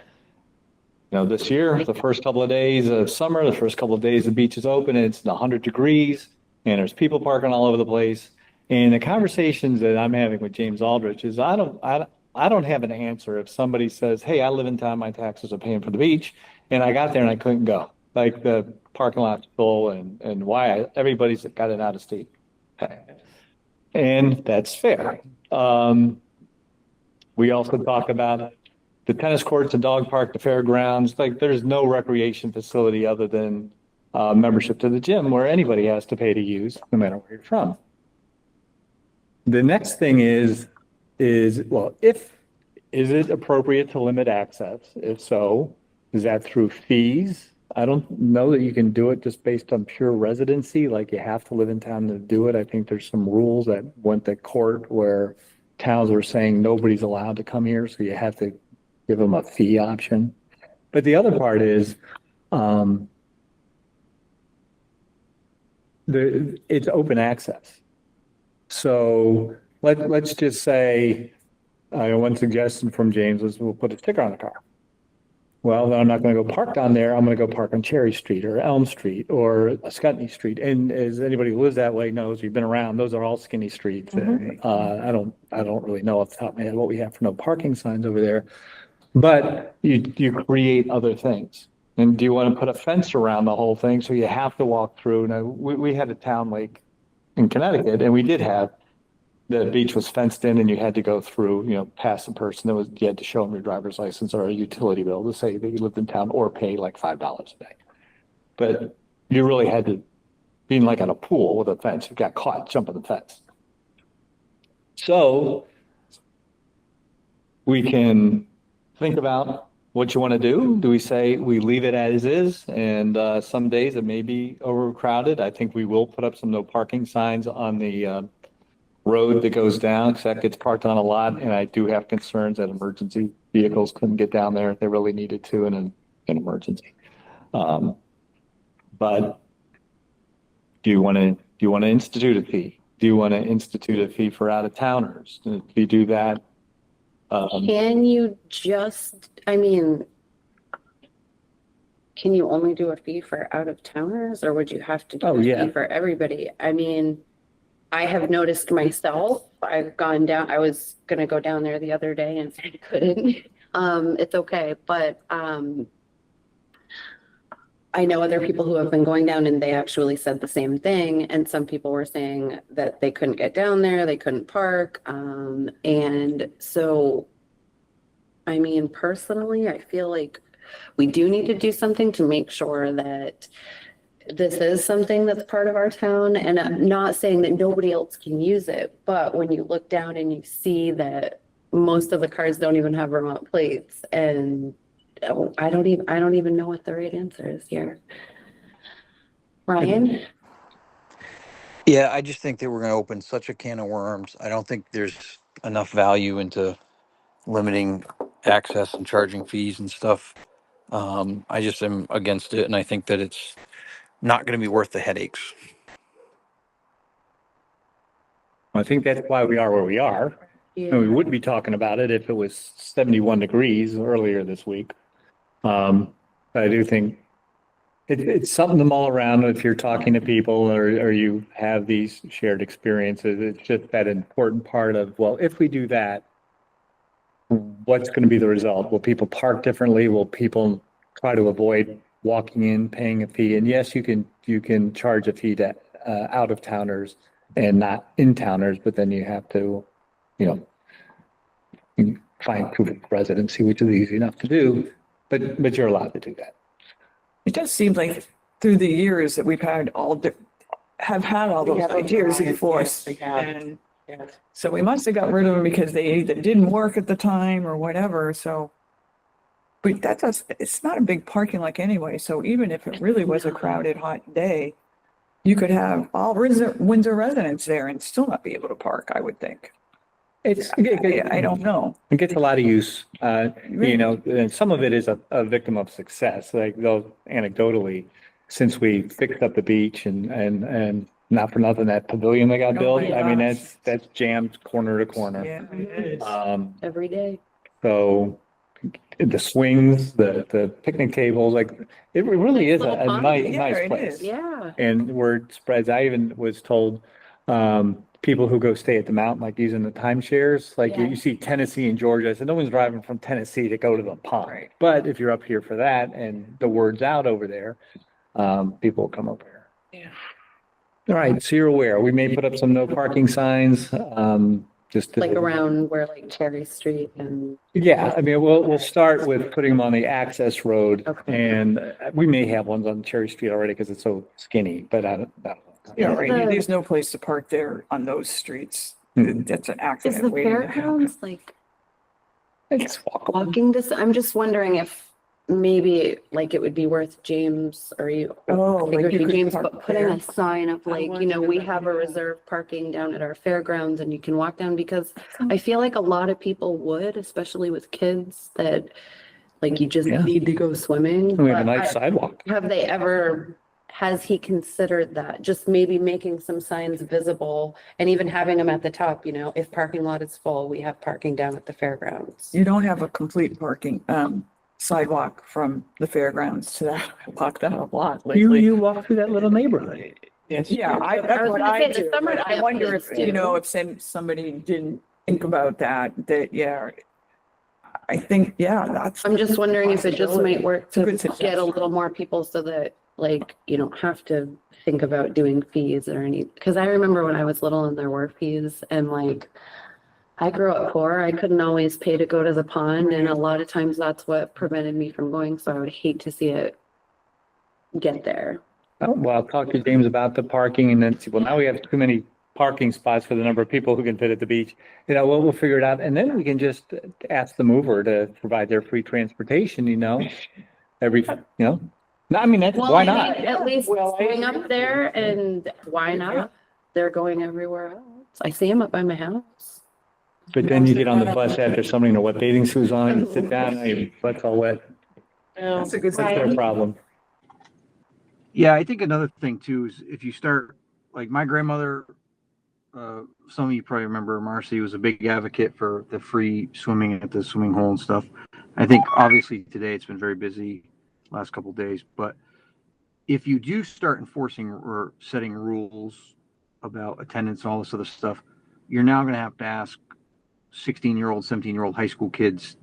this year, the first couple of days of summer, the first couple of days the beach is open, it's 100 degrees and there's people parking all over the place. And the conversations that I'm having with James Aldrich is I don't have an answer if somebody says, hey, I live in town, my taxes are paying for the beach, and I got there and I couldn't go. Like the parking lot's full and why everybody's got an out of state pay. And that's fair. We also talk about the tennis courts, the dog park, the fairgrounds. Like there's no recreation facility other than membership to the gym where anybody has to pay to use, no matter where you're from. The next thing is well, is it appropriate to limit access? If so, is that through fees? I don't know that you can do it just based on pure residency, like you have to live in town to do it. I think there's some rules that went to court where towns were saying nobody's allowed to come here, so you have to give them a fee option. But the other part is, it's open access. So let's just say, one suggestion from James was we'll put a sticker on the car. Well, then I'm not going to go park down there. I'm going to go park on Cherry Street or Elm Street or Scutney Street. And as anybody who lives that way knows, you've been around, those are all skinny streets. I don't really know off the top of my head what we have for no parking signs over there. But you create other things. And do you want to put a fence around the whole thing so you have to walk through? Now, we had a town lake in Connecticut, and we did have the beach was fenced in and you had to go through, past the person you had to show them your driver's license or a utility bill to say that you lived in town or pay like $5 a day. But you really had to be like in a pool with a fence. You got caught jumping the fence. So we can think about what you want to do. Do we say we leave it as is? And some days it may be overcrowded. I think we will put up some no parking signs on the road that goes down, because that gets parked on a lot, and I do have concerns that emergency vehicles couldn't get down there if they really needed to in an emergency. But do you want to institute a fee? Do you want to institute a fee for out of towners? Do you do that? Can you can you only do a fee for out of towners, or would you have to do a fee for everybody? I have noticed myself, I've gone down, I was gonna go down there the other day and I couldn't. It's okay, but I know other people who have been going down and they actually said the same thing. And some people were saying that they couldn't get down there, they couldn't park. And so, personally, I feel like we do need to do something to make sure that this is something that's part of our town. And I'm not saying that nobody else can use it, but when you look down and you see that most of the cars don't even have Vermont plates, and I don't even know what the right answer is here. Ryan? Yeah, I just think that we're going to open such a can of worms. I don't think there's enough value into limiting access and charging fees and stuff. I just am against it, and I think that it's not going to be worth the headaches. I think that's why we are where we are. Yeah. And we wouldn't be talking about it if it was 71 degrees earlier this week. But I do think it's something to mull around if you're talking to people or you have these shared experiences. It's just that important part of, well, if we do that, what's going to be the result? Will people park differently? Will people try to avoid walking in, paying a fee? And yes, you can charge a fee to out of towners and not in towners, but then you have to, find proof of residency, which is easy enough to do, but you're allowed to do that. It just seems like through the years that we've had have had all those ideas in force. Yes, we have. And Yes. so we must have got rid of them because they either didn't work at the time or whatever, so. But it's not a big parking lot anyway, so even if it really was a crowded, hot day, you could have all Windsor residents there and still not be able to park, I would think. I don't know. It gets a lot of use, and some of it is a victim of success, like though anecdotally, since we fixed up the beach and not for nothing, that pavilion that got Oh built, my I mean, gosh. that's jammed corner to corner. Yeah, it is. Every day. So the swings, the picnic tables, like it really is Nice a little pond. nice, Yeah, nice it place. is. Yeah. And word spreads. I even was told, people who go stay at the mountain, like using the timeshares, like you see Tennessee and Georgia. I said, no one's driving from Tennessee to go to the pond. But if you're up here for that and the word's out over there, people will come over here. Yeah. All right, so you're aware, we may put up some no parking signs, just to. Like around where like Cherry Street and. Yeah, I mean, we'll start with putting them on the access road Okay. and we may have ones on Cherry Street already because it's so skinny, but I don't know. Yeah, right. The- There's no place to park there on those streets. Mhm. That's an Is accident the waiting to happen. fairgrounds like It's walkable. walking distance? I'm just wondering if maybe like it would be worth James or you. Oh, I think it like would you be could James, park but putting there. a sign up like, we have a Yeah. reserved parking down at our fairgrounds and you can walk down because I feel like a lot of people would, especially with kids that like you just Yeah. need to go swimming. We have a But nice sidewalk. has he considered that? Just maybe making some signs visible and even having them at the top, if parking lot is full, we have parking down at the fairgrounds. You don't have a complete parking, sidewalk from the fairgrounds to that. I walked that a lot lately. You walk through that little neighborhood. Yes. Yeah, I that's was what gonna I say, the do, summer but I camp wonder kids if, do. if somebody didn't think about that, yeah. I think, yeah, that's. I'm just wondering if it just might work It's a to good get a suggestion. little more people so that like, you don't have to think about doing fees or any, because I remember when I was little and there were fees and like, I grew up poor. I couldn't always pay to go to the pond and a lot of times that's what prevented me from going. So I would hate to see it get there. Oh, well, I'll talk to James about the parking and then see, well, now we have too many parking spots for the number of people who can fit at the beach. We'll figure it out. And then we can just ask the mover to provide their free transportation, every, No, I mean, that's, Well, why I not? mean, at least Well, I going up there and why not? They're going everywhere else. I see them up by my house. But then you get on the bus after somebody in a wet bathing suit's on and sit down and your butt's all wet. That's a good That's their problem. Yeah, I think another thing too is if you start, like my grandmother, some of you probably remember Marcy was a big advocate for the free swimming at the swimming hole and stuff. I think obviously today it's been very busy last couple of days, but if you do start enforcing or setting rules about attendance and all this other stuff, you're now going to have to ask 16-year-old, 17-year-old high school kids,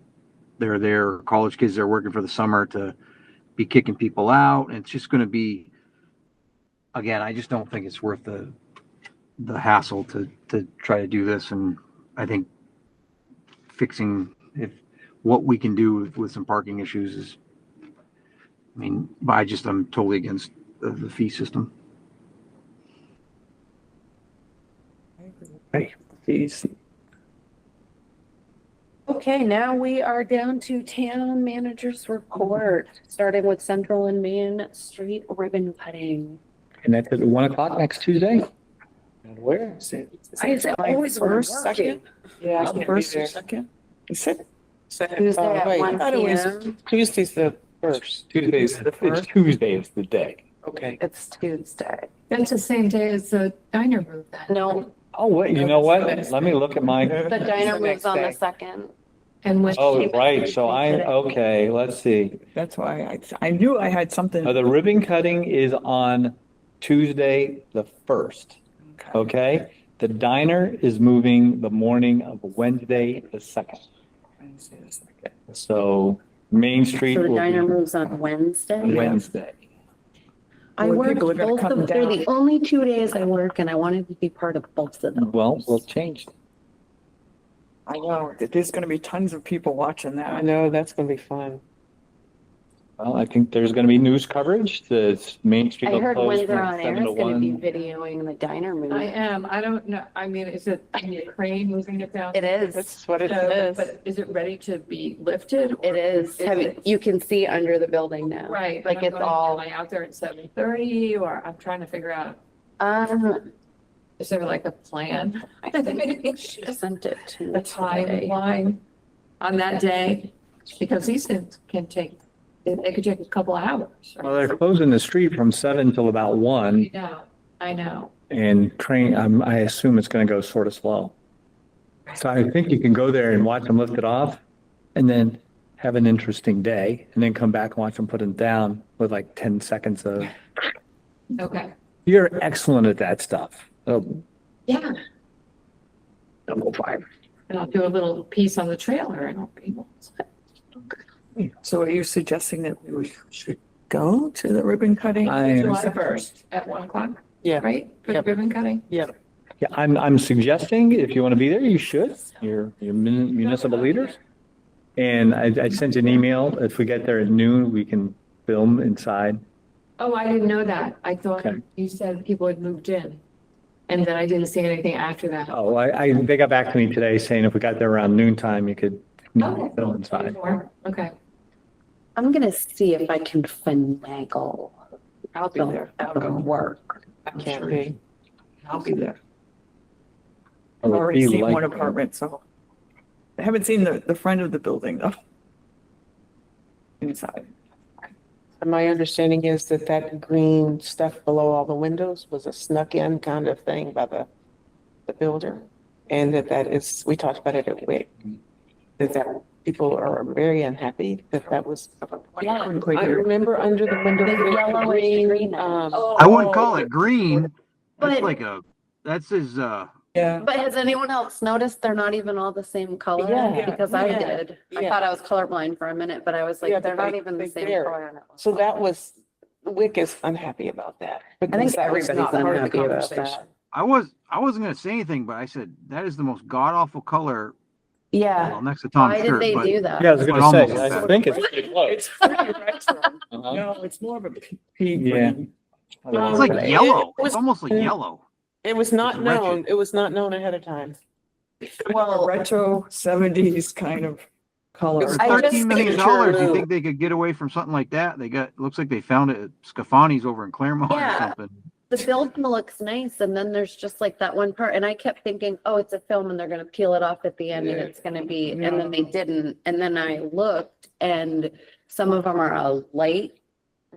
they're there, college kids that are working for the summer to be kicking people out. And it's just going to be, again, I just don't think it's worth the hassle to try to do this. And I think fixing what we can do with some parking issues is, I'm totally against the fee system. Hey, Easy. Okay, now we are down to town managers report, starting with Central and Main Street ribbon cutting. and that's at 1:00 next Tuesday? Not aware. Why is it always First, working? second? Yeah, I can't be First or there. second? You said Tuesday at wait, I 1 thought it was p.m. Tuesday's the first. Tuesday's, it's Tuesday is the day. Okay. It's Tuesday. That's the same day as the diner move then. No, Oh, wait, you know what? Let me look at my, the diner moves on the second. And with, oh, right, so okay, let's see. that's why I knew I had something. The ribbon cutting is on Tuesday, the 1st, okay? The diner is moving the morning of Wednesday, the 2nd. So Main Street So the will diner be moves on Wednesday. Wednesday. I Well, worked people are gonna both cut of them. them They're down. the only 2 days I work and I wanted to be part of both of them. Well, we'll change. I know, there's gonna be tons of people watching I that. know, that's gonna be fun. Well, I think there's gonna be news coverage. The Main Street I will heard close Windsor from on Air 7 to is gonna be 1. videoing the diner move. I am. I don't know. I mean, is it a crane moving it down? It is. That's what it So, is. but is it ready to be lifted? It is. You can see under the building now. Right. Like it's all, Am I out there at 7:30 or I'm trying to figure out, is there like a plan? she sent it to A me today. timeline on that day? Because these things can take, they could take a couple of hours. right? Well, they're closing the street from 7 till about 1 I know. and I assume it's gonna go sort of slow. So I think you can go there and watch them lift it off and then have an interesting day and then come back and watch them put it down with like 10 seconds of, Okay. you're excellent at that stuff. Oh, Yeah. double five. And I'll do a little piece on the trailer and I'll be able to. So are you suggesting that we should go to the ribbon cutting? I am- July 1st at 1 o'clock, Yeah, right? For the Yep. ribbon cutting? Yeah, I'm suggesting if you want to be there, you should. You're municipal leaders. And I sent you an email. If we get there at noon, we can film inside. Oh, I didn't know that. I thought Okay. you said people had moved in. And then I didn't see anything after that. Oh, they got back to me today saying if we got there around noontime, you could film inside. Okay, I'm gonna see if I can finagle. I'll be there. Out of work. I can't be. I'll be there. I I've would already be seen like- one apartment, so. I haven't seen the front of the building though. Inside. And my understanding is that that green stuff below all the windows was a snuck in kind of thing by the builder. And that is, we talked about it at WIC, that people are very unhappy that was. I couldn't quite I hear. remember under the window. The yellowish green. I wouldn't call it green. That's But- like that's his, Yeah. But has anyone else noticed they're not even all the same color? Yeah. Because I Yeah. did. I Yeah. thought I was colorblind for a minute, but I was Yeah, like, they're not they- even the they same vary. color. So that was, WIC is unhappy about that. I because think that was everybody's not part of the unhappy about conversation. that. I wasn't gonna say anything, but I said, that is the most god awful color, Yeah. well, next to Tom's Why did shirt, they but do that? Yeah, I was But gonna say, almost. I think it's pretty close. It's pretty retro. Uh-huh. No, it's more of a pea Yeah. green. it's like It yellow. was- It's almost like yellow. It was not It's wretched. known, it was not known ahead of time. Well, retro 70s kind of color. It was I just $13 million. picture- You think they could get away from something like that? Looks like they found it at Scafani's over in Claremont or Yeah. something. The film looks nice and then there's just like that one part and I kept thinking, oh, it's a film and they're gonna peel it off at the end and it's gonna be, and then they didn't. And then I looked and some of them are a light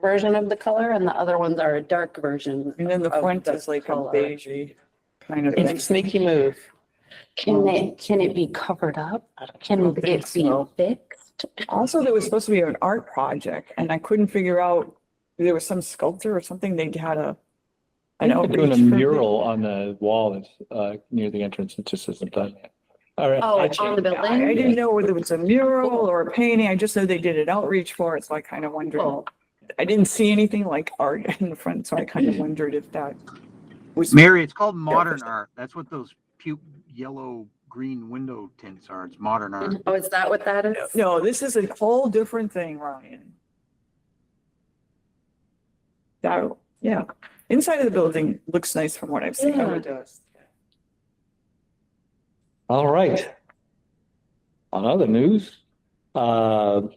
version of the color and the other ones are a dark version. And then the of front the is like a color. beigey kind of It's thing. a sneaky move. Can it be covered up? Can don't think it be so. fixed? Also, there was supposed to be an art project and I couldn't figure out, there was some sculptor or something, they had I know. They're doing a mural on the wall that's near the entrance. It just isn't done yet. All right. Oh, I on the building? didn't know whether it was a mural or a painting. I just know they did an outreach for it, so I kind of wondered. Cool. I didn't see anything like art in the front, so I kind of wondered if that was. Mary, it's called modern art. That's what those puke yellow green window tints are. It's modern art. Oh, is that what that is? No, this is a whole different thing, Ryan. That, yeah, inside of the building looks nice from what I've seen. Yeah. It does. All right. On other news, the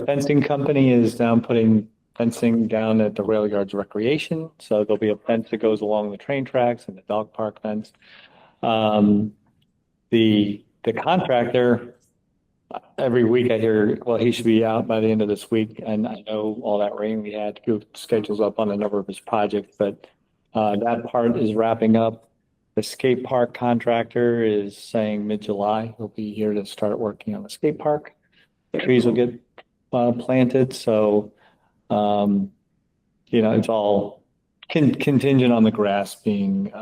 fencing company is now putting fencing down at the rail yards recreation. So there'll be a fence that goes along the train tracks and the dog park fence. The contractor, every week I hear, well, he should be out by the end of this week. And I know all that rain we had schedules up on a number of his projects, but that part is wrapping up. The skate park contractor is saying mid-July, he'll be here to start working on the skate park. The trees will get planted, so, it's all contingent on the grass being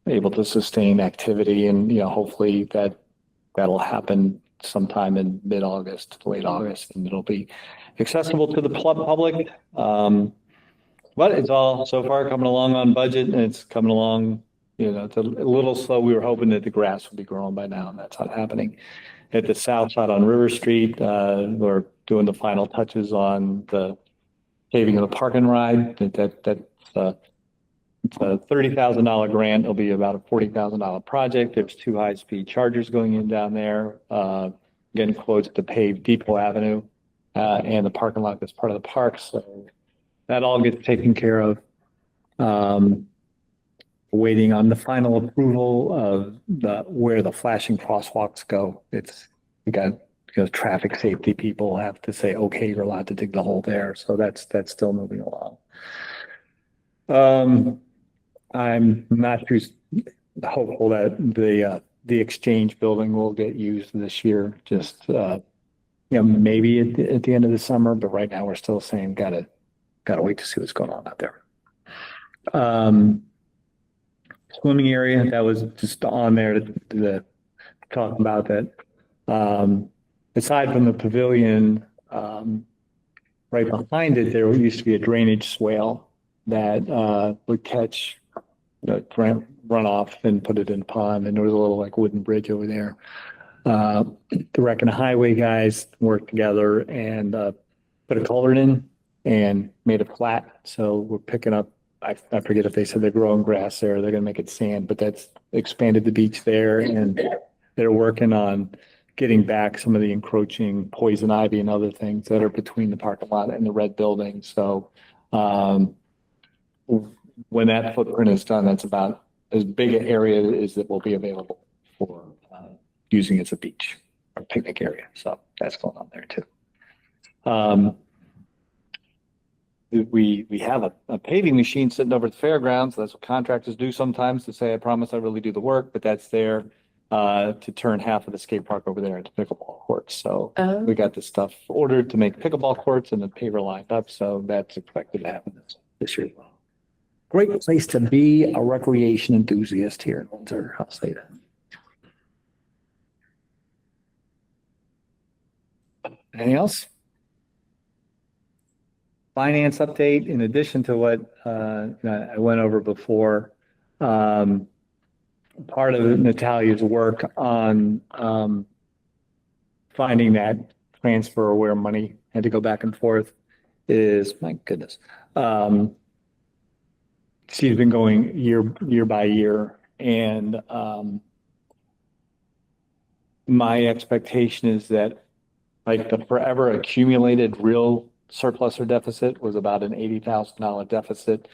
able to sustain activity and, hopefully that'll happen sometime in mid-August, late August, and it'll be accessible to the public. But it's all so far coming along on budget and it's coming along, it's a little slow. We were hoping that the grass would be growing by now, and that's not happening. At the south side on River Street, we're doing the final touches on the paving of the park and ride. It's a $30,000 grant. It'll be about a $40,000 project. There's 2 high-speed chargers going in down there. Getting quotes to pave Depot Avenue, and the parking lot that's part of the park. So that all gets taken care of. Waiting on the final approval of where the flashing crosswalks go. We got, traffic safety people have to say, okay, you're allowed to dig the hole there. So that's still moving along. I'm not too hopeful that the exchange building will get used this year. Just, maybe at the end of the summer, but right now we're still saying gotta wait to see what's going on out there. Swimming area, that was just on there to talk about that. Aside from the pavilion, right behind it, there used to be a drainage swale that would catch runoff and put it in a pond, and there was a little wooden bridge over there. The Rec and Highway guys worked together and put a culvert in and made it flat. So we're picking up, I forget if they said they're growing grass there, they're gonna make it sand, but that's expanded the beach there, and they're working on getting back some of the encroaching poison ivy and other things that are between the parking lot and the red building. So when that footprint is done, that's about as big an area as that will be available for using as a beach or picnic area. So that's going on there too. We have a paving machine sitting over at the fairgrounds. That's what contractors do sometimes, to say, I promise I really do the work, but that's there to turn half of the skate park over there into pickleball courts. So we got this stuff ordered to make pickleball courts and the paver lined up. So that's expected to happen this year. Great place to be a recreation enthusiast here in Windsor. I'll say that. Anything else? Finance update, in addition to what I went over before, part of Natalia's work on finding that transfer where money had to go back and forth is, my goodness, she's been going year by year, and my expectation is that the forever accumulated real surplus or deficit was about an $80,000 deficit.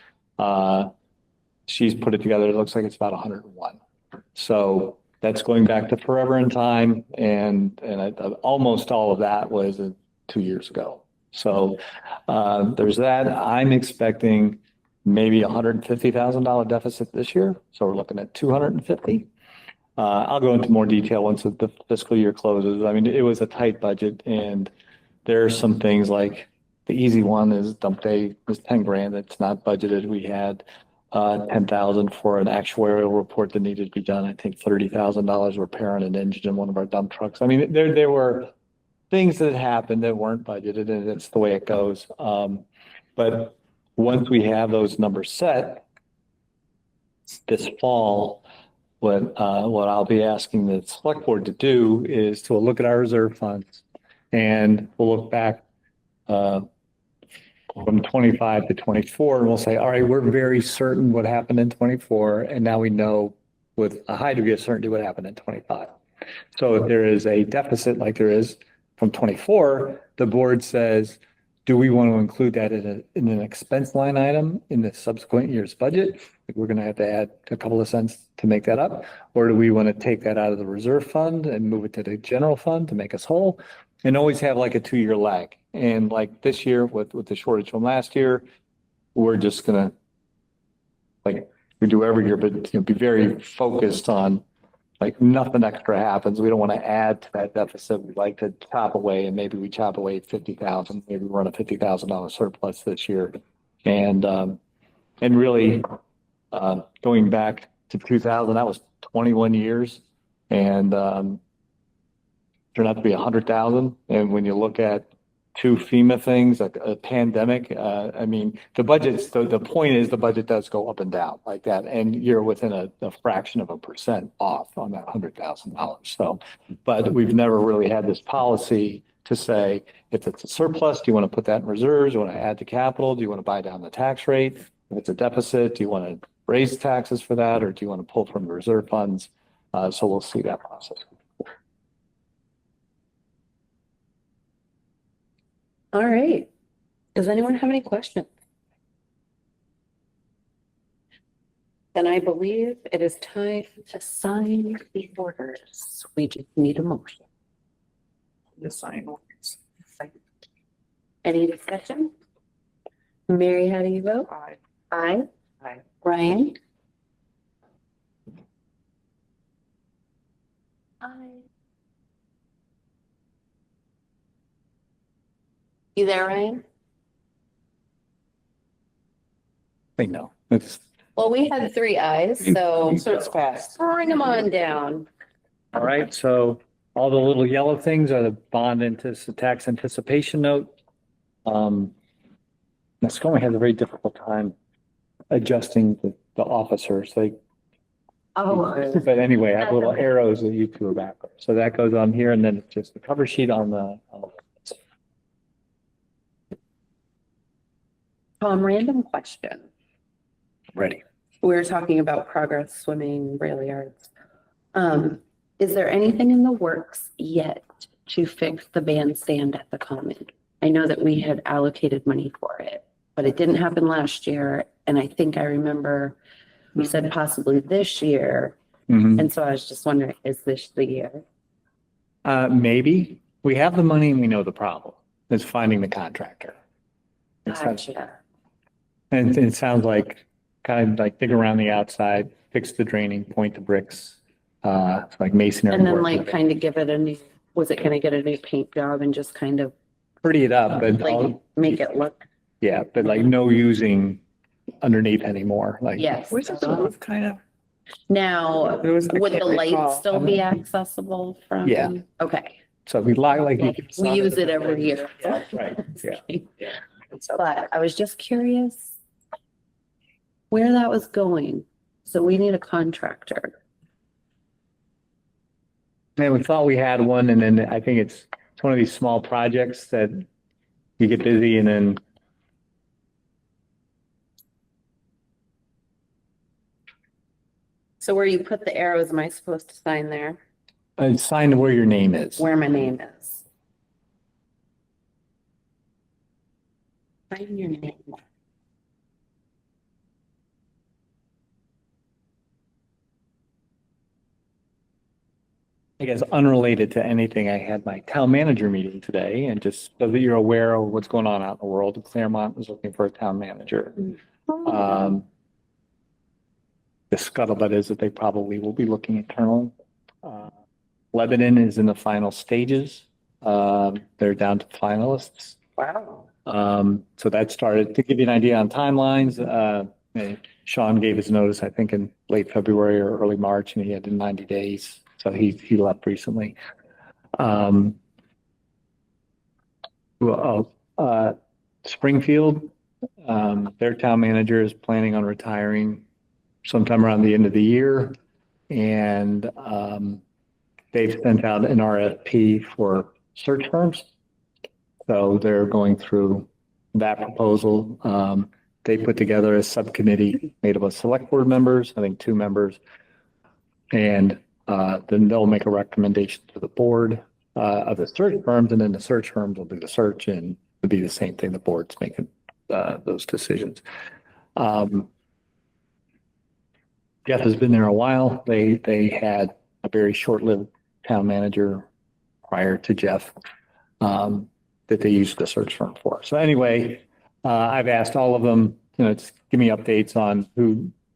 She's put it together. It looks like it's about 101. So that's going back to forever in time. And almost all of that was 2 years ago. So there's that. I'm expecting maybe $150,000 deficit this year. So we're looking at 250. I'll go into more detail once the fiscal year closes. I mean, it was a tight budget, and there are some things like the easy one is dump day was 10 grand. It's not budgeted. We had 10,000 for an actuarial report that needed to be done. I think $30,000 repairing an engine in one of our dump trucks. I mean, there were things that happened that weren't budgeted, and it's the way it goes. But once we have those numbers set this fall, what I'll be asking the select board to do is to look at our reserve funds, and we'll look back from 25 to 24, and we'll say, all right, we're very certain what happened in 24, and now we know with a high degree of certainty what happened in 25. So if there is a deficit like there is from 24, the board says, do we want to include that in an expense line item in the subsequent year's budget? We're going to have to add a couple of cents to make that up. Or do we want to take that out of the reserve fund and move it to the general fund to make us whole? And always have like a 2-year lag. And like this year with the shortage from last year, we're just going to, like we do every year, but be very focused on nothing extra happens. We don't want to add to that deficit. We'd like to chop away, and maybe we chop away 50,000. Maybe we run a $50,000 surplus this year, and really going back to 2000, that was 21 years, and turned out to be 100,000. And when you look at two FEMA things, like a pandemic. I mean, the point is the budget does go up and down like that, and you're within a fraction of a percent off on that $100,000. So, but we've never really had this policy to say, if it's a surplus, do you want to put that in reserves? Do you want to add to capital? Do you want to buy down the tax rate? If it's a deficit, do you want to raise taxes for that, or do you want to pull from the reserve funds? So we'll see that process. All right. Does anyone have any questions? Then I believe it is time to sign the orders. We just need a motion. The sign orders. Any discussion? Mary, how do you vote? Aye. Aye. Aye. Ryan? Aye. You there, Ryan? I know. It's Well, we had 3 ayes, so So it's fast. bring them on down. all right. So all the little yellow things are the tax anticipation note. Mascoma has a very difficult time adjusting the officers. Oh, But anyway, I have little arrows that you two are back. So that goes on here, and then it's just the cover sheet on the. Tom, random question. Ready. We were talking about progress swimming rail yards. Is there anything in the works yet to fix the bandstand at the Common? I know that we had allocated money for it, but it didn't happen last year. And I think I remember we said possibly this year. Mhm. And so I was just wondering, is this the year? Maybe. We have the money and we know the problem. It's finding the contractor. Gotcha. And it sounds like kind of like dig around the outside, fix the draining, point the bricks, like masonry. And then work. like kind of give it a new, was it gonna get a new paint job and just kind of Pretty it up, but like make it look? yeah, but like no using underneath anymore. Like, Yes. Was it roof kind of? Now, There was- I would the can't recall. lights still be accessible from? Yeah. Okay, so we like you. we use it every year. Yeah, right. Yeah. But I was just curious where that was going. So we need a contractor. And we thought we had one, and then I think it's one of these small projects that you get busy and then. So where you put the arrows, am I supposed to sign there? Sign where your name is. Where my name is? Sign your name. I guess unrelated to anything, I had my town manager meeting today, and just so that you're aware of what's going on out in the world, Claremont is looking for a town manager. The scuttlebutt is that they probably will be looking internally. Lebanon is in the final stages. They're down to finalists. Wow. So that started to give you an idea on timelines. Sean gave his notice, I think, in late February or early March, and he had 90 days. So he left recently. Springfield, their town manager is planning on retiring sometime around the end of the year. And they've sent out an RFP for search firms. So they're going through that proposal. They put together a subcommittee made up of select board members, I think 2 members. And then they'll make a recommendation to the board of the search firms, and then the search firms will do the search, and it'll be the same thing. The board's making those decisions. Jeff has been there a while. They had a very short-lived town manager prior to Jeff that they used the search firm for. So anyway, I've asked all of them, to give me updates on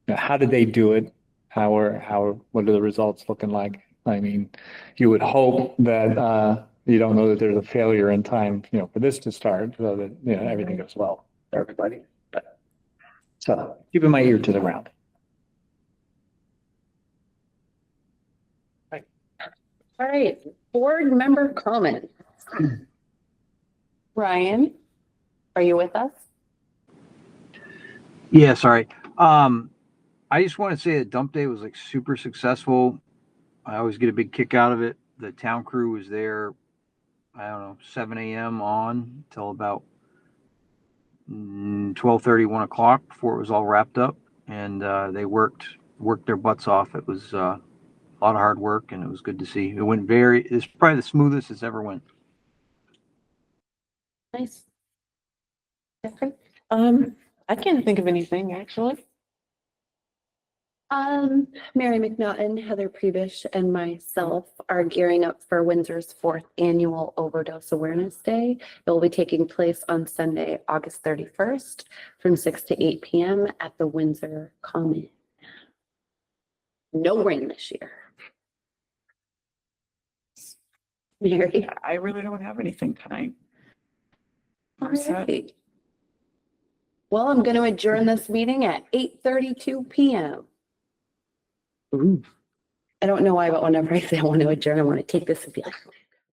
how did they do it? What are the results looking like? I mean, you would hope that you don't know that there's a failure in time, for this to start, so that, everything goes well for everybody. But, so keeping my ear to the ground. All right, board member comments. Ryan, are you with us? Yeah, sorry. I just want to say that dump day was like super successful. I always get a big kick out of it. The town crew was there, I don't know, 7 a.m. on till about 12:30, 1 o'clock before it was all wrapped up. And they worked their butts off. It was a lot of hard work, and it was good to see. It's probably the smoothest it's ever went. Nice. Jeffrey? I can't think of anything, actually. Mary McNaughton, Heather Prebish, and myself are gearing up for Windsor's 4th annual Overdose Awareness Day. It will be taking place on Sunday, August 31st from 6 to 8 p.m. at the Windsor Common. No rain this year. Mary? I really don't have anything tonight. All right. Well, I'm going to adjourn this meeting at 8:32 p.m. I don't know why, but whenever I say I want to adjourn, I want to take this and be like,